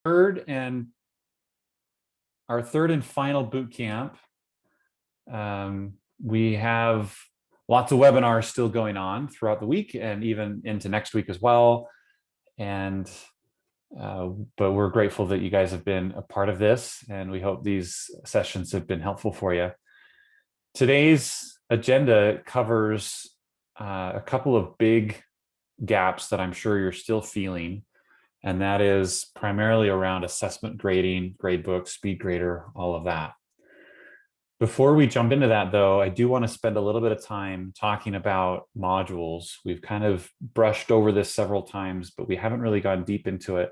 third and final boot camp. We have lots of webinars still going on throughout the week and even into next week as well. And but we're grateful that you guys have been a part of this, and we hope these sessions have been helpful for you. Today's agenda covers a couple of big gaps that I'm sure you're still feeling, and that is primarily around assessment grading, gradebook, SpeedGrader, all of that. Before we jump into that, though, I do want to spend a little bit of time talking about modules. We've kind of brushed over this several times, but we haven't really gone deep into it.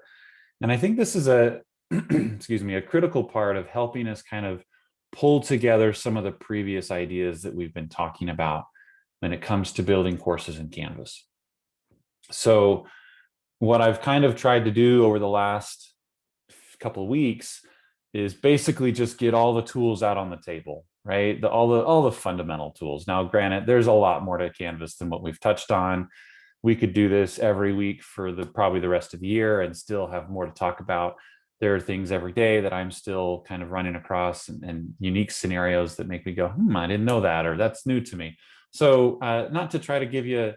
And I think this is a, excuse me, a critical part of helping us kind of pull together some of the previous ideas that we've been talking about when it comes to building courses in Canvas. So what I've kind of tried to do over the last couple of weeks is basically just get all the tools out on the table, right? All the fundamental tools. Now, granted, there's a lot more to Canvas than what we've touched on. We could do this every week for probably the rest of the year and still have more to talk about. There are things every day that I'm still kind of running across and unique scenarios that make me go, I didn't know that, or that's new to me. So not to try to give you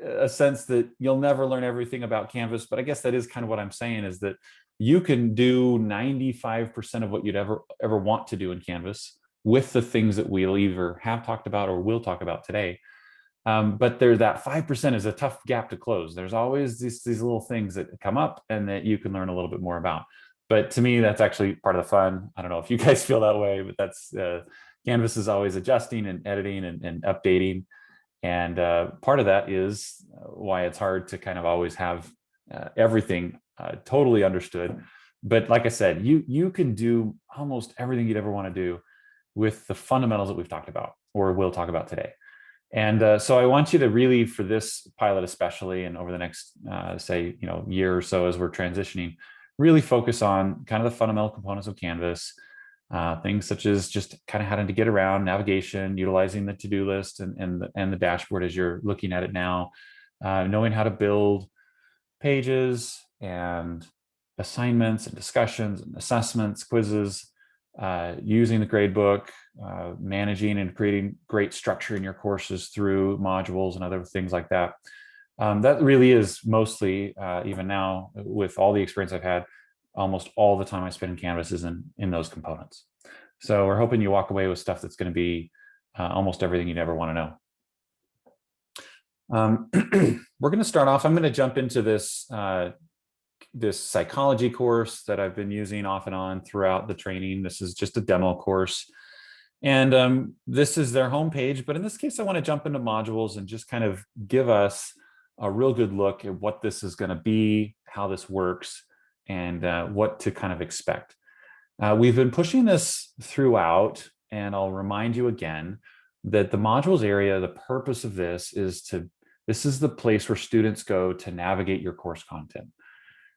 a sense that you'll never learn everything about Canvas, but I guess that is kind of what I'm saying, is that you can do 95% of what you'd ever want to do in Canvas with the things that we'll either have talked about or will talk about today. But that 5% is a tough gap to close. There's always these little things that come up and that you can learn a little bit more about. But to me, that's actually part of the fun. I don't know if you guys feel that way, but that's Canvas is always adjusting and editing and updating. And part of that is why it's hard to kind of always have everything totally understood. But like I said, you can do almost everything you'd ever want to do with the fundamentals that we've talked about or will talk about today. And so I want you to really, for this pilot especially, and over the next, say, year or so as we're transitioning, really focus on kind of the fundamental components of Canvas, things such as just kind of having to get around, navigation, utilizing the to-do list and the dashboard as you're looking at it now, knowing how to build pages and assignments and discussions and assessments, quizzes, using the gradebook, managing and creating great structure in your courses through modules and other things like that. That really is mostly, even now, with all the experience I've had, almost all the time I spend in Canvas is in those components. So we're hoping you walk away with stuff that's going to be almost everything you'd ever want to know. We're going to start off. I'm going to jump into this psychology course that I've been using off and on throughout the training. This is just a demo course, and this is their homepage. But in this case, I want to jump into modules and just kind of give us a real good look at what this is going to be, how this works, and what to kind of expect. We've been pushing this throughout, and I'll remind you again that the modules area, the purpose of this is the place where students go to navigate your course content.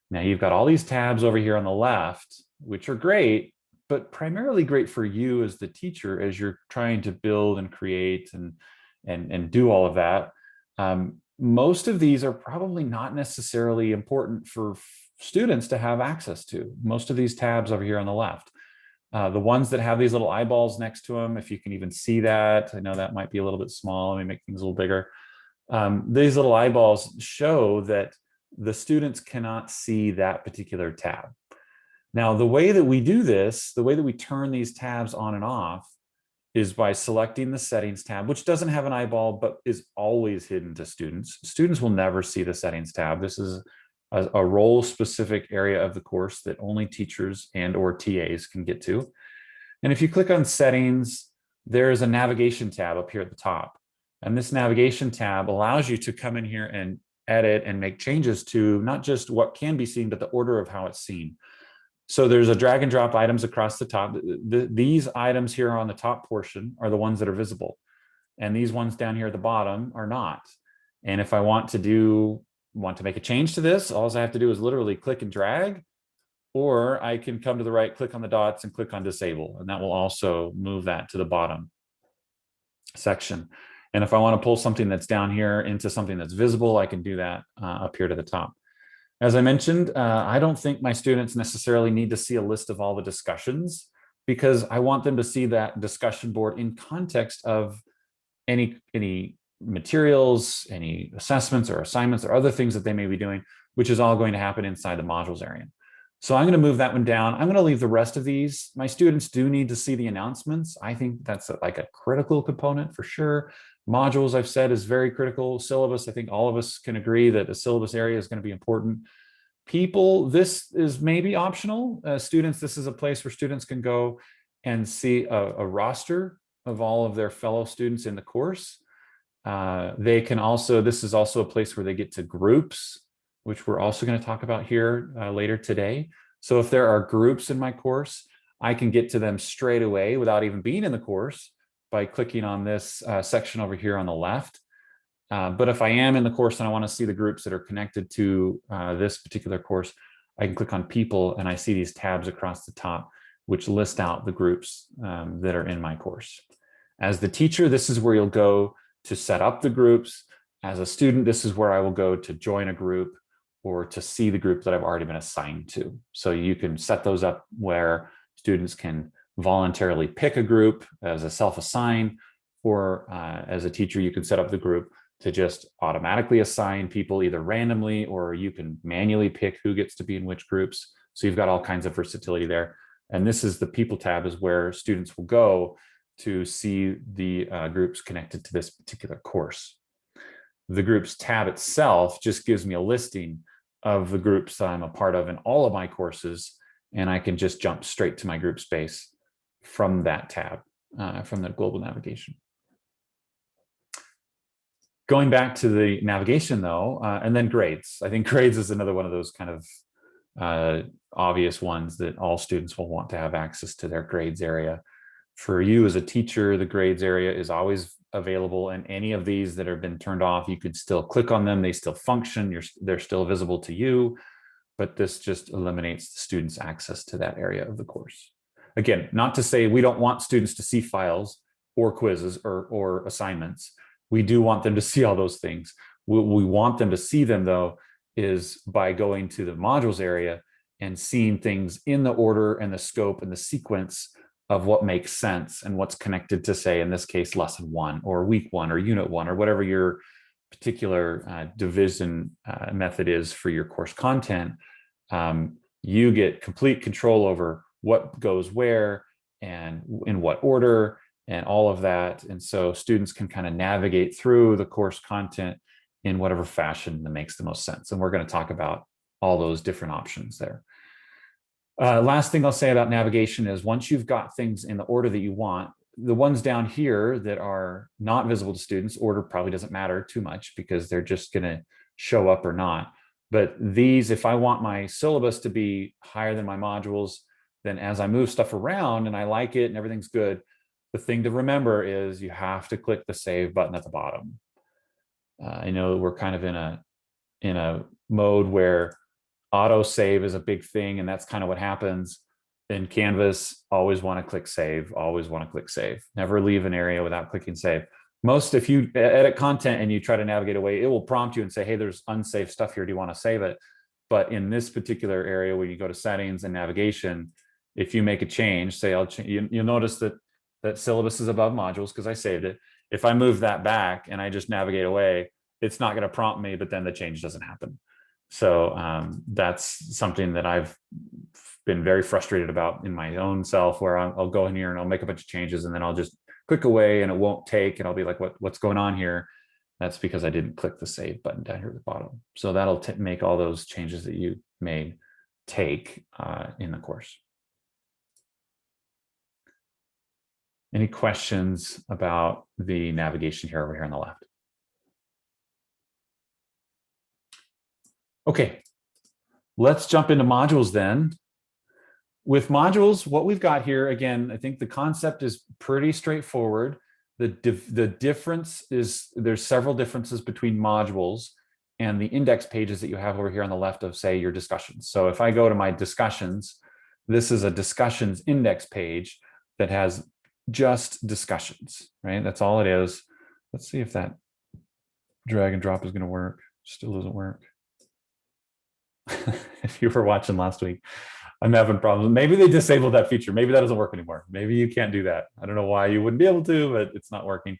Now you've got all these tabs over here on the left, which are great, but primarily great for you as the teacher as you're trying to build and create and do all of that. Most of these are probably not necessarily important for students to have access to. Most of these tabs over here on the left, the ones that have these little eyeballs next to them, if you can even see that, I know that might be a little bit small. Let me make things a little bigger. These little eyeballs show that the students cannot see that particular tab. Now, the way that we do this, the way that we turn these tabs on and off, is by selecting the settings tab, which doesn't have an eyeball, but is always hidden to students. Students will never see the settings tab. This is a role-specific area of the course that only teachers and or TAs can get to. And if you click on settings, there is a navigation tab up here at the top. And this navigation tab allows you to come in here and edit and make changes to not just what can be seen, but the order of how it's seen. So there's a drag and drop items across the top. These items here on the top portion are the ones that are visible. And these ones down here at the bottom are not. And if I want to make a change to this, all I have to do is literally click and drag, or I can come to the right, click on the dots and click on disable. And that will also move that to the bottom section. And if I want to pull something that's down here into something that's visible, I can do that up here to the top. As I mentioned, I don't think my students necessarily need to see a list of all the discussions, because I want them to see that discussion board in context of any materials, any assessments or assignments or other things that they may be doing, which is all going to happen inside the modules area. So I'm going to move that one down. I'm going to leave the rest of these. My students do need to see the announcements. I think that's like a critical component for sure. Modules, I've said, is very critical. Syllabus, I think all of us can agree that the syllabus area is going to be important. People, this is maybe optional. Students, this is a place where students can go and see a roster of all of their fellow students in the course. They can also, this is also a place where they get to groups, which we're also going to talk about here later today. So if there are groups in my course, I can get to them straight away without even being in the course by clicking on this section over here on the left. But if I am in the course and I want to see the groups that are connected to this particular course, I can click on people and I see these tabs across the top, which list out the groups that are in my course. As the teacher, this is where you'll go to set up the groups. As a student, this is where I will go to join a group or to see the group that I've already been assigned to. So you can set those up where students can voluntarily pick a group as a self-assign, or as a teacher, you can set up the group to just automatically assign people either randomly, or you can manually pick who gets to be in which groups. So you've got all kinds of versatility there. And this is the people tab, is where students will go to see the groups connected to this particular course. The groups tab itself just gives me a listing of the groups that I'm a part of in all of my courses, and I can just jump straight to my group space from that tab, from the global navigation. Going back to the navigation though, and then grades. I think grades is another one of those kind of obvious ones that all students will want to have access to their grades area. For you as a teacher, the grades area is always available, and any of these that have been turned off, you could still click on them. They still function. They're still visible to you, but this just eliminates the students' access to that area of the course. Again, not to say we don't want students to see files or quizzes or assignments. We do want them to see all those things. We want them to see them, though, is by going to the modules area and seeing things in the order and the scope and the sequence of what makes sense and what's connected to, say, in this case, lesson 1 or week 1 or unit 1 or whatever your particular division method is for your course content. You get complete control over what goes where and in what order and all of that. And so students can kind of navigate through the course content in whatever fashion that makes the most sense. And we're going to talk about all those different options there. Last thing I'll say about navigation is, once you've got things in the order that you want, the ones down here that are not visible to students, order probably doesn't matter too much because they're just going to show up or not. But these, if I want my syllabus to be higher than my modules, then as I move stuff around and I like it and everything's good, the thing to remember is you have to click the save button at the bottom. I know we're kind of in a mode where auto save is a big thing, and that's kind of what happens in Canvas. Always want to click save, always want to click save. Never leave an area without clicking save. Most, if you edit content and you try to navigate away, it will prompt you and say, hey, there's unsaved stuff here. Do you want to save it? But in this particular area where you go to settings and navigation, if you make a change, say you'll notice that syllabus is above modules because I saved it. If I move that back and I just navigate away, it's not going to prompt me, but then the change doesn't happen. So that's something that I've been very frustrated about in my own self, where I'll go in here and I'll make a bunch of changes and then I'll just click away and it won't take, and I'll be like, what's going on here? That's because I didn't click the save button down here at the bottom. So that'll make all those changes that you made take in the course. Any questions about the navigation here over here on the left? Okay, let's jump into modules then. With modules, what we've got here, again, I think the concept is pretty straightforward. The difference is there's several differences between modules and the index pages that you have over here on the left of, say, your discussions. So if I go to my discussions, this is a discussions index page that has just discussions, right? That's all it is. Let's see if that drag and drop is going to work. Still doesn't work. If you were watching last week, I'm having problems. Maybe they disabled that feature. Maybe that doesn't work anymore. Maybe you can't do that. I don't know why you wouldn't be able to, but it's not working.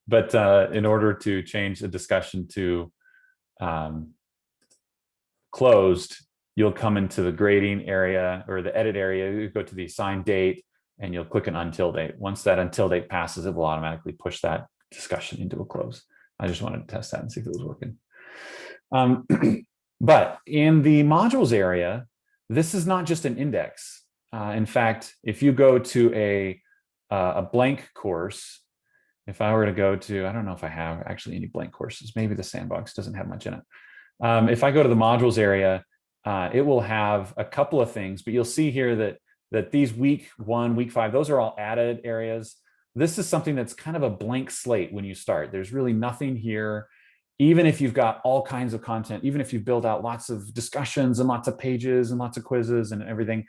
But in order to change a discussion to closed, you'll come into the grading area or the edit area, you go to the assigned date, and you'll click an until date. Once that until date passes, it will automatically push that discussion into a close. I just wanted to test that and see if it was working. But in the modules area, this is not just an index. In fact, if you go to a blank course, if I were to go to, I don't know if I have actually any blank courses, maybe the sandbox doesn't have much in it. If I go to the modules area, it will have a couple of things, but you'll see here that these week 1, week 5, those are all added areas. This is something that's kind of a blank slate when you start. There's really nothing here. Even if you've got all kinds of content, even if you've built out lots of discussions and lots of pages and lots of quizzes and everything,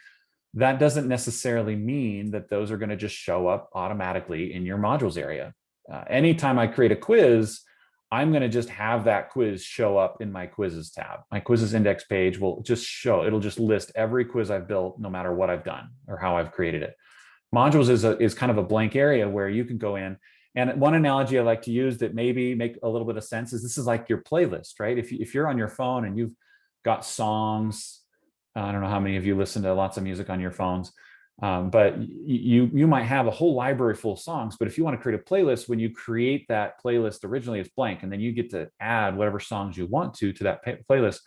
that doesn't necessarily mean that those are going to just show up automatically in your modules area. Anytime I create a quiz, I'm going to just have that quiz show up in my quizzes tab. My quizzes index page will just show, it'll just list every quiz I've built, no matter what I've done or how I've created it. Modules is kind of a blank area where you can go in. And one analogy I like to use that maybe make a little bit of sense is this is like your playlist, right? If you're on your phone and you've got songs, I don't know how many of you listen to lots of music on your phones, but you might have a whole library full of songs. But if you want to create a playlist, when you create that playlist originally, it's blank, and then you get to add whatever songs you want to that playlist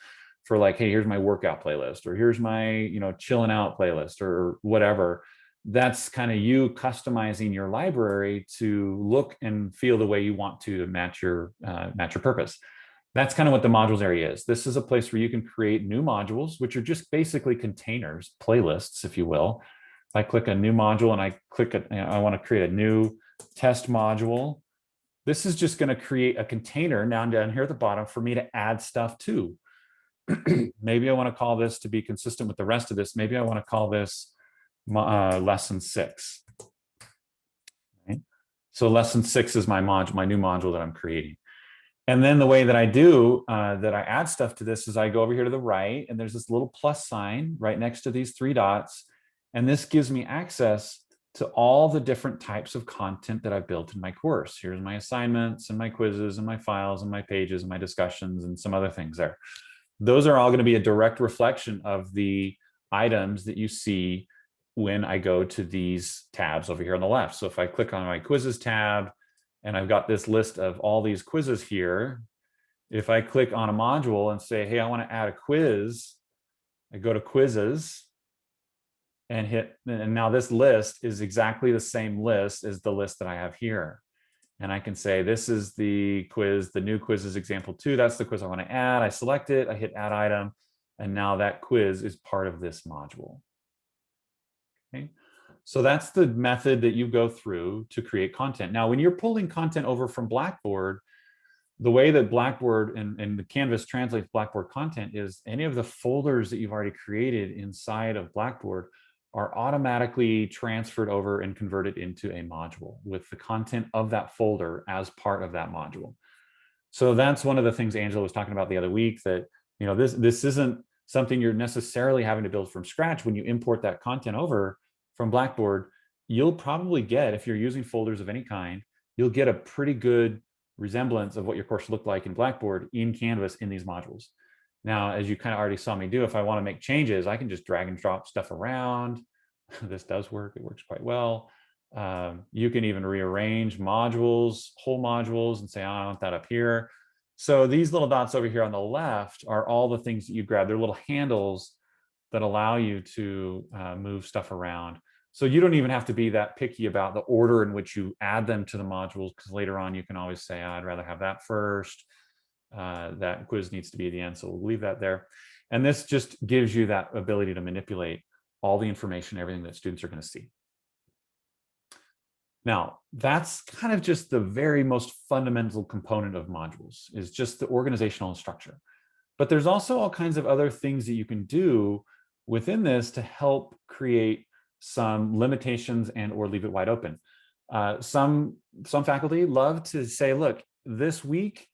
for, like, hey, here's my workout playlist, or here's my chilling out playlist, or whatever. That's kind of you customizing your library to look and feel the way you want to match your purpose. That's kind of what the modules area is. This is a place where you can create new modules, which are just basically containers, playlists, if you will. If I click a new module and I click it, I want to create a new test module. This is just going to create a container down here at the bottom for me to add stuff to. Maybe I want to call this, to be consistent with the rest of this, maybe I want to call this lesson 6. Okay. So lesson 6 is my new module that I'm creating. And then the way that I do that I add stuff to this is I go over here to the right, and there's this little plus sign right next to these 3 dots. And this gives me access to all the different types of content that I've built in my course. Here's my assignments and my quizzes and my files and my pages and my discussions and some other things there. Those are all going to be a direct reflection of the items that you see when I go to these tabs over here on the left. So if I click on my quizzes tab, and I've got this list of all these quizzes here, if I click on a module and say, hey, I want to add a quiz, I go to quizzes and hit, and now this list is exactly the same list as the list that I have here. And I can say, this is the quiz, the new quiz is example 2. That's the quiz I want to add. I select it, I hit add item, and now that quiz is part of this module. Okay. So that's the method that you go through to create content. Now, when you're pulling content over from Blackboard, the way that Blackboard and the Canvas translates Blackboard content is any of the folders that you've already created inside of Blackboard are automatically transferred over and converted into a module with the content of that folder as part of that module. So that's one of the things Angela was talking about the other week, that this isn't something you're necessarily having to build from scratch. When you import that content over from Blackboard, you'll probably get, if you're using folders of any kind, you'll get a pretty good resemblance of what your course looked like in Blackboard in Canvas in these modules. Now, as you kind of already saw me do, if I want to make changes, I can just drag and drop stuff around. This does work. It works quite well. You can even rearrange modules, whole modules, and say, oh, I want that up here. So these little dots over here on the left are all the things that you grab. They're little handles that allow you to move stuff around. So you don't even have to be that picky about the order in which you add them to the modules, because later on you can always say, oh, I'd rather have that first. That quiz needs to be at the end, so we'll leave that there. And this just gives you that ability to manipulate all the information, everything that students are going to see. Now, that's kind of just the very most fundamental component of modules, is just the organizational and structure. But there's also all kinds of other things that you can do within this to help create some limitations and or leave it wide open. Some faculty love to say, look, this week,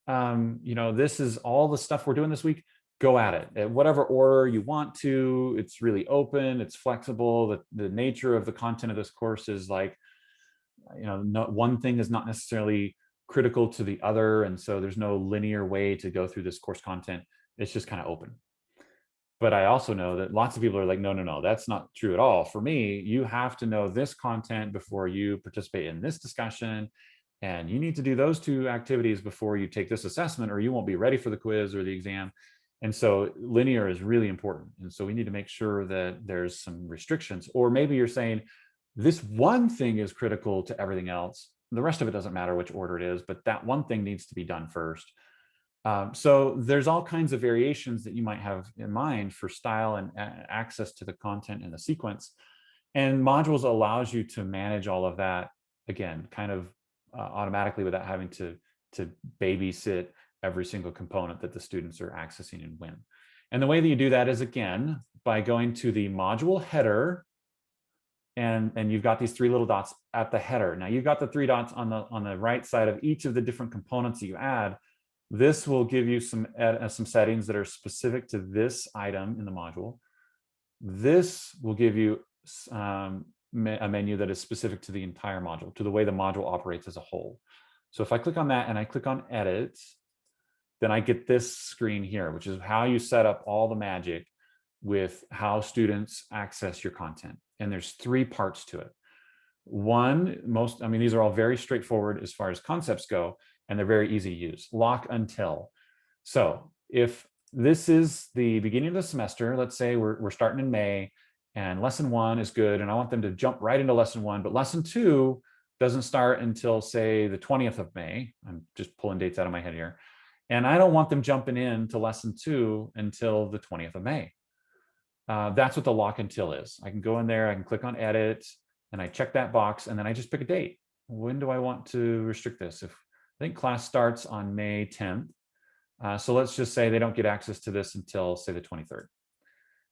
this is all the stuff we're doing this week. go at it in whatever order you want to. It's really open, it's flexible. The nature of the content of this course is like, one thing is not necessarily critical to the other. And so there's no linear way to go through this course content. It's just kind of open. But I also know that lots of people are like, no, that's not true at all. For me, you have to know this content before you participate in this discussion. And you need to do those 2 activities before you take this assessment, or you won't be ready for the quiz or the exam. And so linear is really important. And so we need to make sure that there's some restrictions. Or maybe you're saying this one thing is critical to everything else. The rest of it doesn't matter which order it is, but that one thing needs to be done first. So there's all kinds of variations that you might have in mind for style and access to the content and the sequence. And modules allows you to manage all of that, again, kind of automatically without having to babysit every single component that the students are accessing and when. And the way that you do that is, again, by going to the module header, and you've got these 3 little dots at the header. Now you've got the 3 dots on the right side of each of the different components that you add. This will give you some settings that are specific to this item in the module. This will give you a menu that is specific to the entire module, to the way the module operates as a whole. So if I click on that and I click on edit, then I get this screen here, which is how you set up all the magic with how students access your content. And there's 3 parts to it. One, these are all very straightforward as far as concepts go, and they're very easy to use. Lock until. So if this is the beginning of the semester, let's say we're starting in May, and lesson 1 is good, and I want them to jump right into lesson 1, but lesson 2 doesn't start until, say, the 20th of May. I'm just pulling dates out of my head here. And I don't want them jumping into lesson 2 until the 20th of May. That's what the lock until is. I can go in there, I can click on edit, and I check that box, and then I just pick a date. When do I want to restrict this? If I think class starts on May 10th. So let's just say they don't get access to this until, say, the 23rd.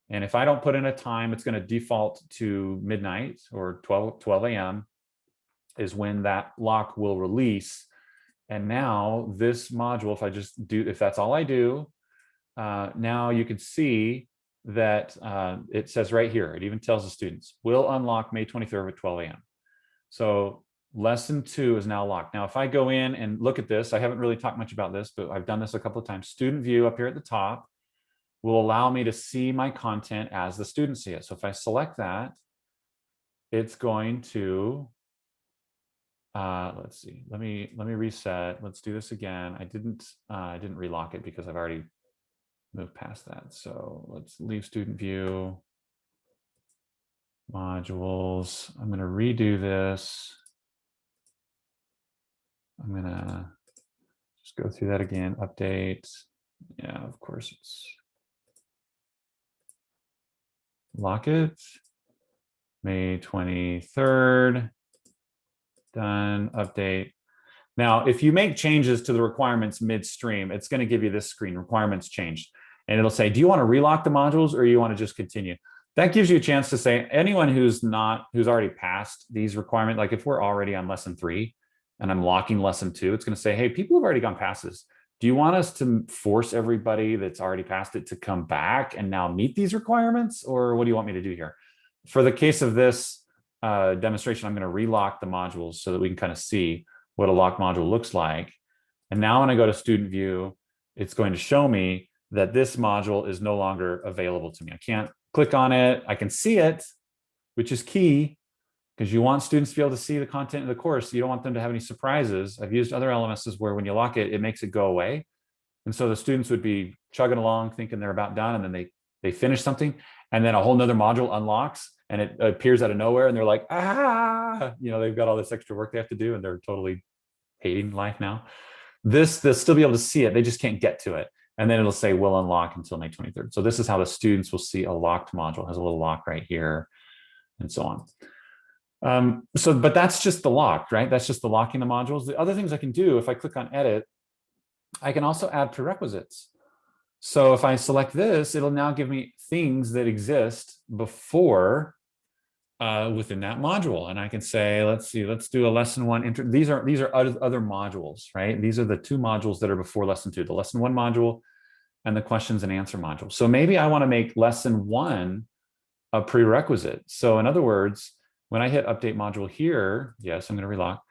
And if I don't put in a time, it's going to default to midnight or 12 a.m. is when that lock will release. And now this module, if that's all I do, now you can see that it says right here, it even tells the students, will unlock May 23rd at 12 a.m. So lesson 2 is now locked. Now, if I go in and look at this, I haven't really talked much about this, but I've done this a couple of times. Student view up here at the top will allow me to see my content as the students see it. So if I select that, it's going to, let's see, let me reset. Let's do this again. I didn't relock it because I've already moved past that. So let's leave student view, modules. I'm going to redo this. I'm going to just go through that again, update. Yeah, of course, it's lock it, May 23rd, done, update. Now, if you make changes to the requirements midstream, it's going to give you this screen, requirements changed. And it'll say, do you want to relock the modules or you want to just continue? That gives you a chance to say, anyone who's already passed these requirements, like if we're already on lesson 3 and I'm locking lesson 2, it's going to say, hey, people have already gone past this. Do you want us to force everybody that's already passed it to come back and now meet these requirements? Or what do you want me to do here? For the case of this demonstration, I'm going to relock the modules so that we can kind of see what a locked module looks like. And now when I go to student view, it's going to show me that this module is no longer available to me. I can't click on it. I can see it, which is key because you want students to be able to see the content of the course. You don't want them to have any surprises. I've used other LMSs where when you lock it, it makes it go away. And so the students would be chugging along thinking they're about done, and then they finish something, and then a whole nother module unlocks and it appears out of nowhere, and they're like, they've got all this extra work they have to do and they're totally hating life now. They'll still be able to see it. They just can't get to it. And then it'll say will unlock until May 23rd. So this is how the students will see a locked module. It has a little lock right here and so on. But that's just the lock, right? That's just the locking the modules. The other things I can do, if I click on edit, I can also add prerequisites. So if I select this, it'll now give me things that exist before within that module. And I can say, let's do a lesson 1. These are other modules, right? These are the 2 modules that are before lesson 2, the lesson 1 module and the questions and answer module. So maybe I want to make lesson 1 a prerequisite. So in other words, when I hit update module here, yes, I'm going to relock.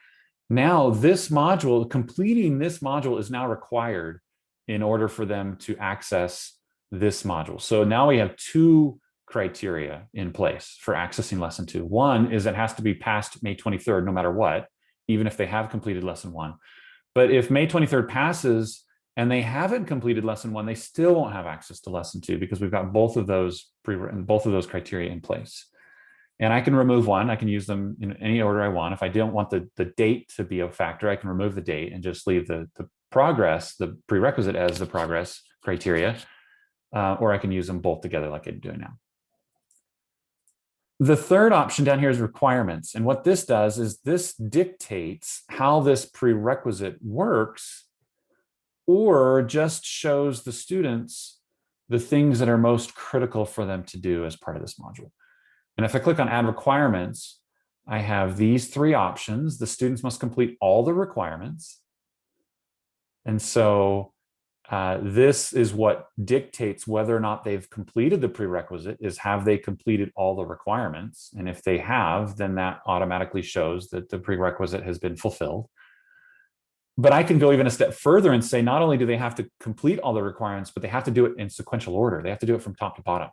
Now this module, completing this module is now required in order for them to access this module. So now we have 2 criteria in place for accessing lesson 2. One is it has to be past May 23rd, no matter what, even if they have completed lesson 1. But if May 23rd passes and they haven't completed lesson 1, they still won't have access to lesson 2 because we've got both of those criteria in place. And I can remove one. I can use them in any order I want. If I don't want the date to be a factor, I can remove the date and just leave the progress, the prerequisite, as the progress criteria, or I can use them both together like I'm doing now. The third option down here is requirements. And what this does is this dictates how this prerequisite works, or just shows the students the things that are most critical for them to do as part of this module. And if I click on add requirements, I have these 3 options. The students must complete all the requirements. And so this is what dictates whether or not they've completed the prerequisite, is have they completed all the requirements? And if they have, then that automatically shows that the prerequisite has been fulfilled. But I can go even a step further and say, not only do they have to complete all the requirements, but they have to do it in sequential order. They have to do it from top to bottom.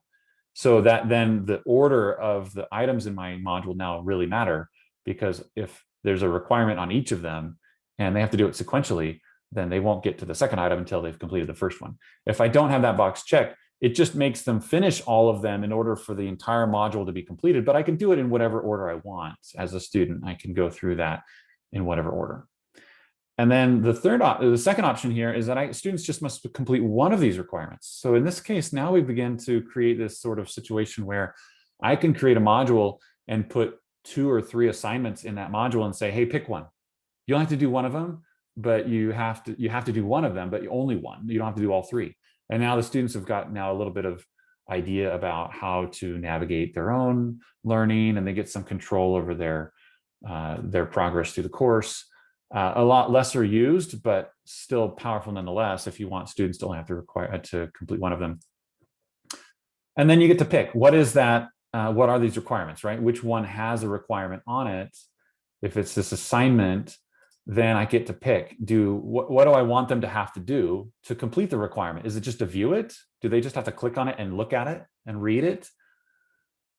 So that then the order of the items in my module now really matter, because if there's a requirement on each of them and they have to do it sequentially, then they won't get to the second item until they've completed the first one. If I don't have that box checked, it just makes them finish all of them in order for the entire module to be completed, but I can do it in whatever order I want. As a student, I can go through that in whatever order. And then the second option here is that students just must complete one of these requirements. So in this case, now we begin to create this sort of situation where I can create a module and put 2 or 3 assignments in that module and say, hey, pick one. You don't have to do one of them, but you have to do one of them, but only one. You don't have to do all 3. And now the students have got now a little bit of idea about how to navigate their own learning, and they get some control over their progress through the course. A lot lesser used, but still powerful nonetheless if you want students to only have to complete one of them. And then you get to pick, what is that? What are these requirements, right? Which one has a requirement on it? If it's this assignment, then I get to pick, what do I want them to have to do to complete the requirement? Is it just to view it? Do they just have to click on it and look at it and read it?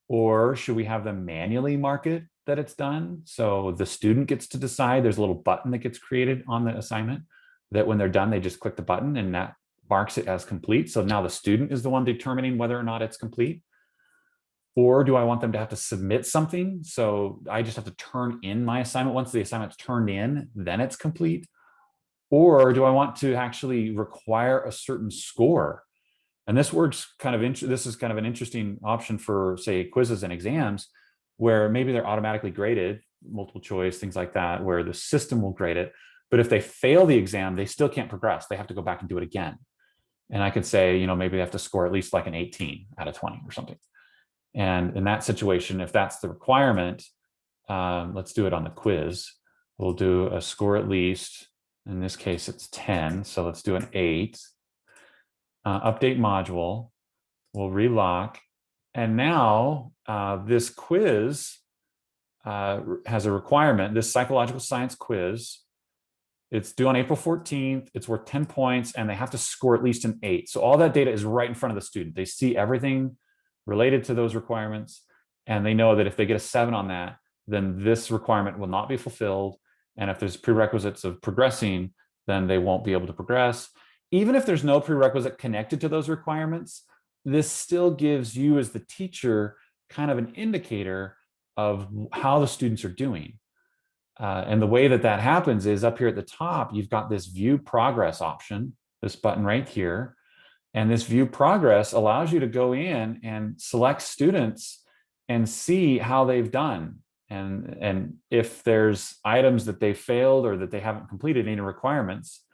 Or should we have them manually mark it that it's done? So the student gets to decide. There's a little button that gets created on the assignment that when they're done, they just click the button and that marks it as complete. So now the student is the one determining whether or not it's complete. Or do I want them to have to submit something? So I just have to turn in my assignment. Once the assignment's turned in, then it's complete. Or do I want to actually require a certain score? And this is kind of an interesting option for, say, quizzes and exams, where maybe they're automatically graded, multiple choice, things like that, where the system will grade it. But if they fail the exam, they still can't progress. They have to go back and do it again. And I could say, maybe they have to score at least like an 18 out of 20 or something. And in that situation, if that's the requirement, let's do it on the quiz. We'll do a score at least. In this case, it's 10. So let's do an 8. Update module. We'll relock. And now this quiz has a requirement, this psychological science quiz. It's due on April 14th. It's worth 10 points, and they have to score at least an 8. So all that data is right in front of the student. They see everything related to those requirements, and they know that if they get a 7 on that, then this requirement will not be fulfilled. And if there's prerequisites of progressing, then they won't be able to progress. Even if there's no prerequisite connected to those requirements, this still gives you as the teacher kind of an indicator of how the students are doing. And the way that happens is up here at the top, you've got this view progress option, this button right here. And this view progress allows you to go in and select students and see how they've done. And if there's items that they failed or that they haven't completed any requirements,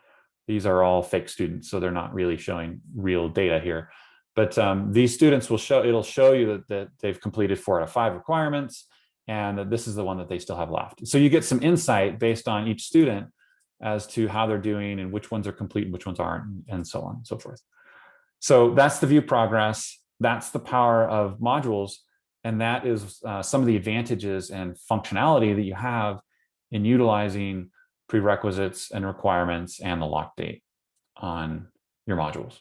these are all fake students, so they're not really showing real data here. But these students it'll show you that they've completed 4 out of 5 requirements, and that this is the one that they still have left. So you get some insight based on each student as to how they're doing and which ones are complete and which ones aren't, and so on and so forth. So that's the view progress. That's the power of modules. And that is some of the advantages and functionality that you have in utilizing prerequisites and requirements and the lock date on your modules.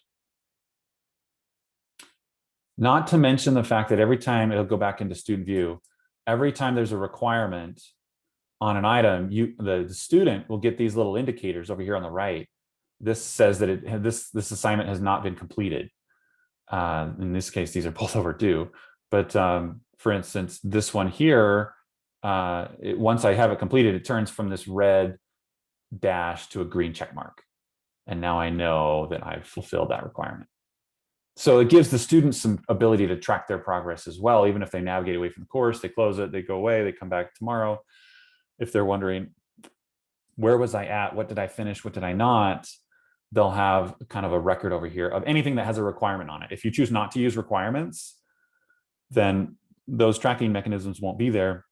Not to mention the fact that every time it'll go back into student view, every time there's a requirement on an item, the student will get these little indicators over here on the right. This says that this assignment has not been completed. In this case, these are both overdue. But for instance, this one here, once I have it completed, it turns from this red dash to a green check mark. And now I know that I've fulfilled that requirement. So it gives the students some ability to track their progress as well. Even if they navigate away from the course, they close it, they go away, they come back tomorrow. If they're wondering, where was I at? What did I finish? What did I not? They'll have kind of a record over here of anything that has a requirement on it. If you choose not to use requirements, then those tracking mechanisms won't be there.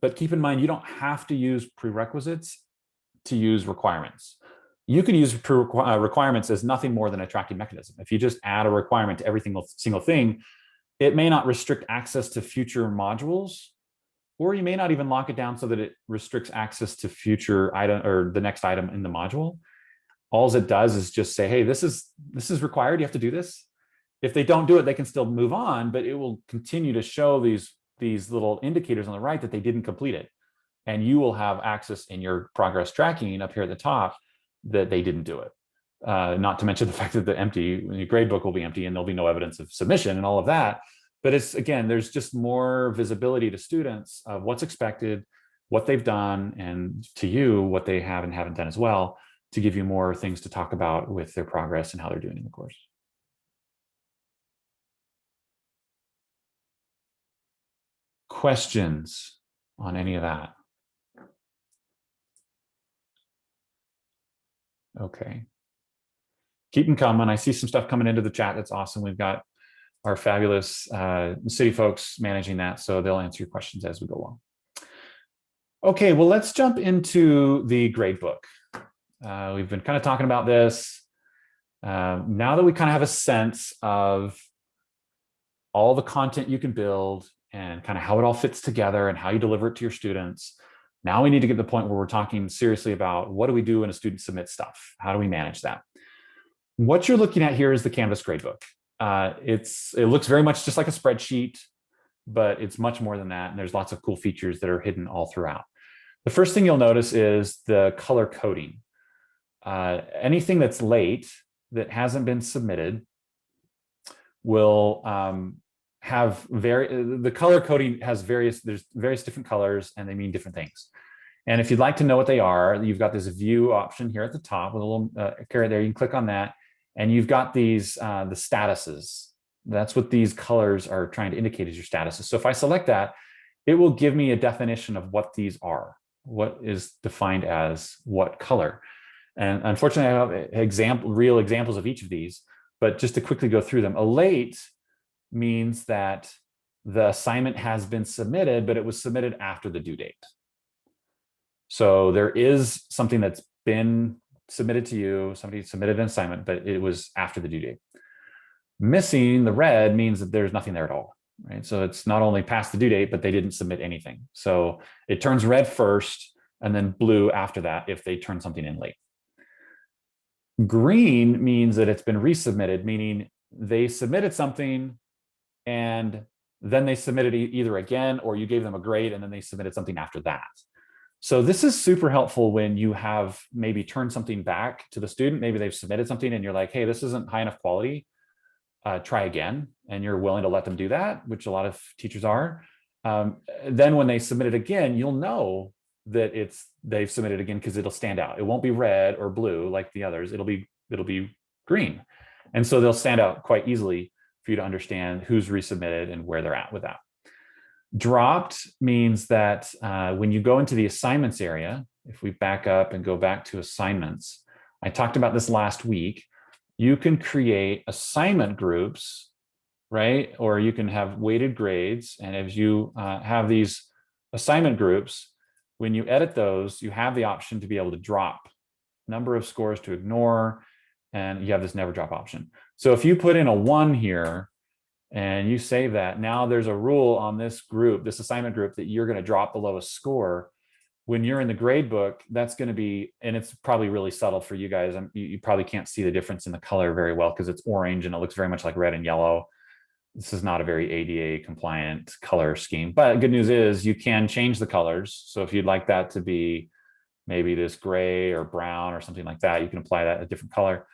But keep in mind, you don't have to use prerequisites to use requirements. You can use requirements as nothing more than a tracking mechanism. If you just add a requirement to every single thing, it may not restrict access to future modules, or you may not even lock it down so that it restricts access to future item or the next item in the module. All it does is just say, hey, this is required. You have to do this. If they don't do it, they can still move on, but it will continue to show these little indicators on the right that they didn't complete it. And you will have access in your progress tracking up here at the top that they didn't do it. Not to mention the fact that the grade book will be empty and there'll be no evidence of submission and all of that. But it's, again, there's just more visibility to students of what's expected, what they've done, and to you, what they have and haven't done as well, to give you more things to talk about with their progress and how they're doing in the course. Questions on any of that? Okay. Keep them coming. I see some stuff coming into the chat. That's awesome. We've got our fabulous city folks managing that, so they'll answer your questions as we go along. Okay, well, let's jump into the grade book. We've been kind of talking about this. Now that we kind of have a sense of all the content you can build and kind of how it all fits together and how you deliver it to your students, now we need to get to the point where we're talking seriously about what do we do when a student submits stuff? How do we manage that? What you're looking at here is the Canvas gradebook. It looks very much just like a spreadsheet, but it's much more than that. And there's lots of cool features that are hidden all throughout. The first thing you'll notice is the color coding. Anything that's late that hasn't been submitted will have the color coding has there's various different colors and they mean different things. And if you'd like to know what they are, you've got this view option here at the top with a little caret there. You can click on that and you've got these, the statuses. That's what these colors are trying to indicate as your statuses. So if I select that, it will give me a definition of what these are, what is defined as what color. And unfortunately, I have real examples of each of these, but just to quickly go through them. A late means that the assignment has been submitted, but it was submitted after the due date. So there is something that's been submitted to you, somebody submitted an assignment, but it was after the due date. Missing, the red, means that there's nothing there at all, right? So it's not only past the due date, but they didn't submit anything. So it turns red first and then blue after that if they turn something in late. Green means that it's been resubmitted, meaning they submitted something and then they submitted either again, or you gave them a grade and then they submitted something after that. So this is super helpful when you have maybe turned something back to the student. Maybe they've submitted something and you're like, hey, this isn't high enough quality. Try again. And you're willing to let them do that, which a lot of teachers are. Then when they submit it again, you'll know that they've submitted again because it'll stand out. It won't be red or blue like the others. It'll be green. And so they'll stand out quite easily for you to understand who's resubmitted and where they're at with that. Dropped means that when you go into the assignments area, if we back up and go back to assignments, I talked about this last week, you can create assignment groups, right? Or you can have weighted grades. And as you have these assignment groups, when you edit those, you have the option to be able to drop number of scores to ignore, and you have this never drop option. So if you put in a 1 here and you save that, now there's a rule on this group, this assignment group, that you're going to drop the lowest score. When you're in the grade book, that's going to be, and it's probably really subtle for you guys. You probably can't see the difference in the color very well because it's orange and it looks very much like red and yellow. This is not a very ADA compliant color scheme, but good news is you can change the colors. So if you'd like that to be maybe this gray or brown or something like that, you can apply that a different color.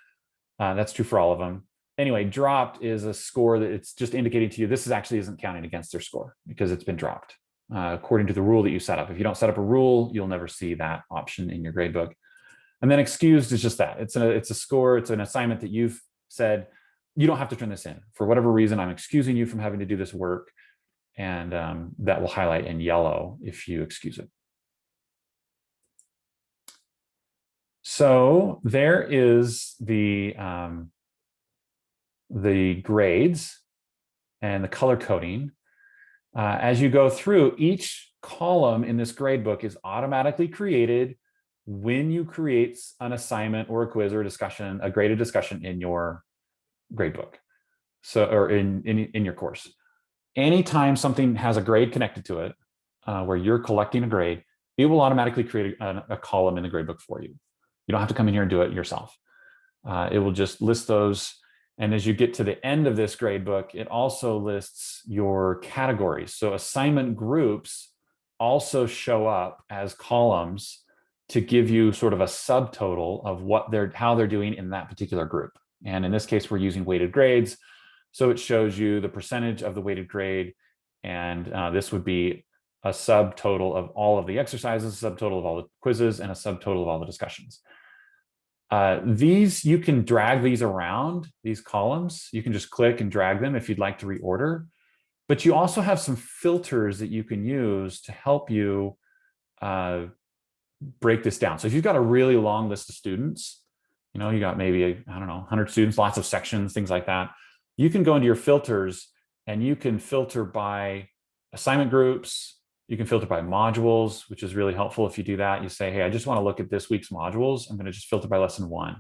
That's true for all of them. Anyway, dropped is a score that it's just indicating to you this actually isn't counting against their score because it's been dropped according to the rule that you set up. If you don't set up a rule, you'll never see that option in your gradebook. And then excused is just that. It's a score, it's an assignment that you've said, you don't have to turn this in. For whatever reason, I'm excusing you from having to do this work. And that will highlight in yellow if you excuse it. So there is the grades and the color coding. As you go through, each column in this grade book is automatically created when you create an assignment or a quiz or a discussion, a graded discussion in your grade book, so or in your course. Anytime something has a grade connected to it, where you're collecting a grade, it will automatically create a column in the gradebook for you. You don't have to come in here and do it yourself. It will just list those. And as you get to the end of this gradebook, it also lists your categories. So assignment groups also show up as columns to give you sort of a subtotal of how they're doing in that particular group. And in this case, we're using weighted grades. So it shows you the percentage of the weighted grade. And this would be a subtotal of all of the exercises, a subtotal of all the quizzes, and a subtotal of all the discussions. You can drag these around, these columns. You can just click and drag them if you'd like to reorder. But you also have some filters that you can use to help you break this down. So if you've got a really long list of students, you got maybe, 100 students, lots of sections, things like that, you can go into your filters and you can filter by assignment groups. You can filter by modules, which is really helpful if you do that. You say, hey, I just want to look at this week's modules. I'm going to just filter by lesson 1.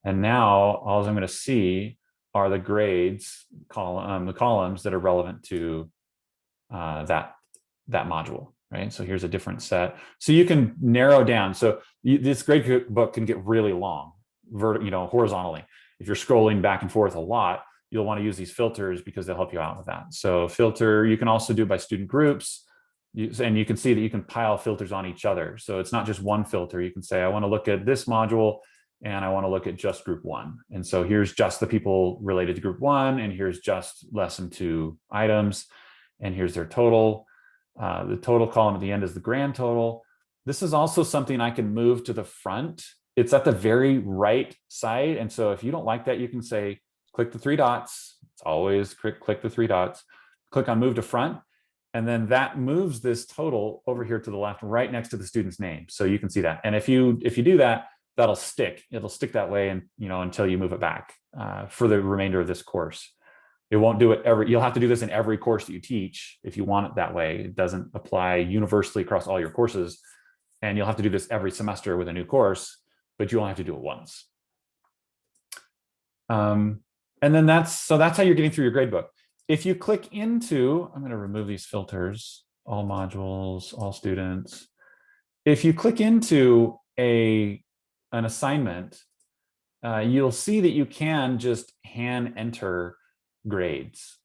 And now all I'm going to see are the grades, the columns that are relevant to that module, right? So here's a different set. So you can narrow down. So this grade book can get really long, horizontally. If you're scrolling back and forth a lot, you'll want to use these filters because they'll help you out with that. So filter, you can also do by student groups. And you can see that you can pile filters on each other. So it's not just one filter. You can say, I want to look at this module and I want to look at just group 1. And so here's just the people related to group 1, and here's just lesson 2 items, and here's their total. The total column at the end is the grand total. This is also something I can move to the front. It's at the very right side. And so if you don't like that, you can say, click the 3 dots. It's always click the 3 dots, click on move to front. And then that moves this total over here to the left, right next to the student's name. So you can see that. And if you do that, that'll stick. It'll stick that way, and until you move it back for the remainder of this course. It won't do it you'll have to do this in every course that you teach if you want it that way. It doesn't apply universally across all your courses. And you'll have to do this every semester with a new course, but you only have to do it once. And then that's how you're getting through your gradebook. If you click into, I'm going to remove these filters, all modules, all students. If you click into an assignment, you'll see that you can just hand enter grades.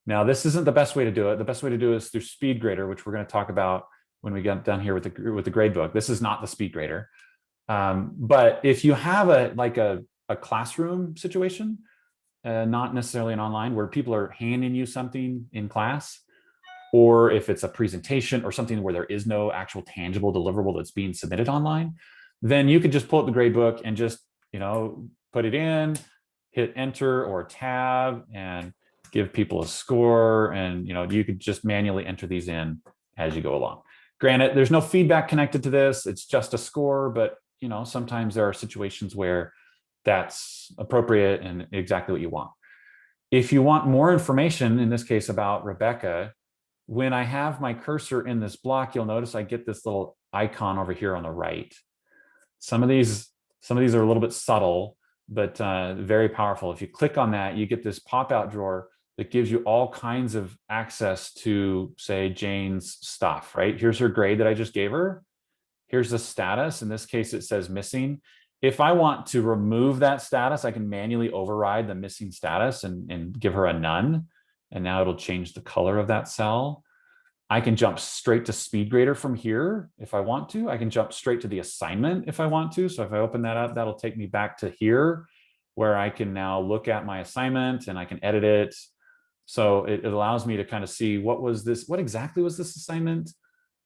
Now, this isn't the best way to do it. The best way to do it is through SpeedGrader, which we're going to talk about when we get done here with the gradebook. This is not the SpeedGrader. But if you have a classroom situation, not necessarily an online, where people are handing you something in class, or if it's a presentation or something where there is no actual tangible deliverable that's being submitted online, then you could just pull up the gradebook and just, put it in, hit enter or tab, and give people a score. And, you could just manually enter these in as you go along. Granted, there's no feedback connected to this. It's just a score, but, sometimes there are situations where that's appropriate and exactly what you want. If you want more information, in this case about Rebecca, when I have my cursor in this block, you'll notice I get this little icon over here on the right. Some of these are a little bit subtle. but very powerful. If you click on that, you get this pop-out drawer that gives you all kinds of access to, say, Jane's stuff, right? Here's her grade that I just gave her. Here's the status. In this case, it says missing. If I want to remove that status, I can manually override the missing status and give her a none. And now it'll change the color of that cell. I can jump straight to SpeedGrader from here if I want to. I can jump straight to the assignment if I want to. So if I open that up, that'll take me back to here where I can now look at my assignment and I can edit it. So it allows me to kind of see what exactly was this assignment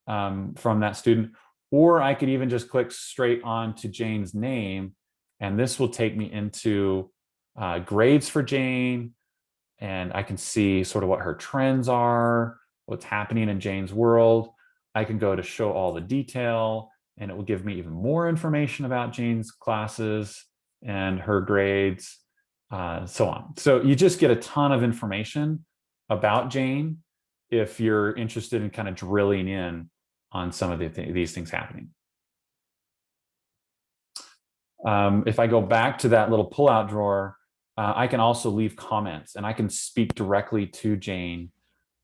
from that student. Or I could even just click straight on to Jane's name, and this will take me into grades for Jane, and I can see sort of what her trends are, what's happening in Jane's world. I can go to show all the detail, and it will give me even more information about Jane's classes and her grades, so on. So you just get a ton of information about Jane if you're interested in kind of drilling in on some of these things happening. If I go back to that little pullout drawer, I can also leave comments, and I can speak directly to Jane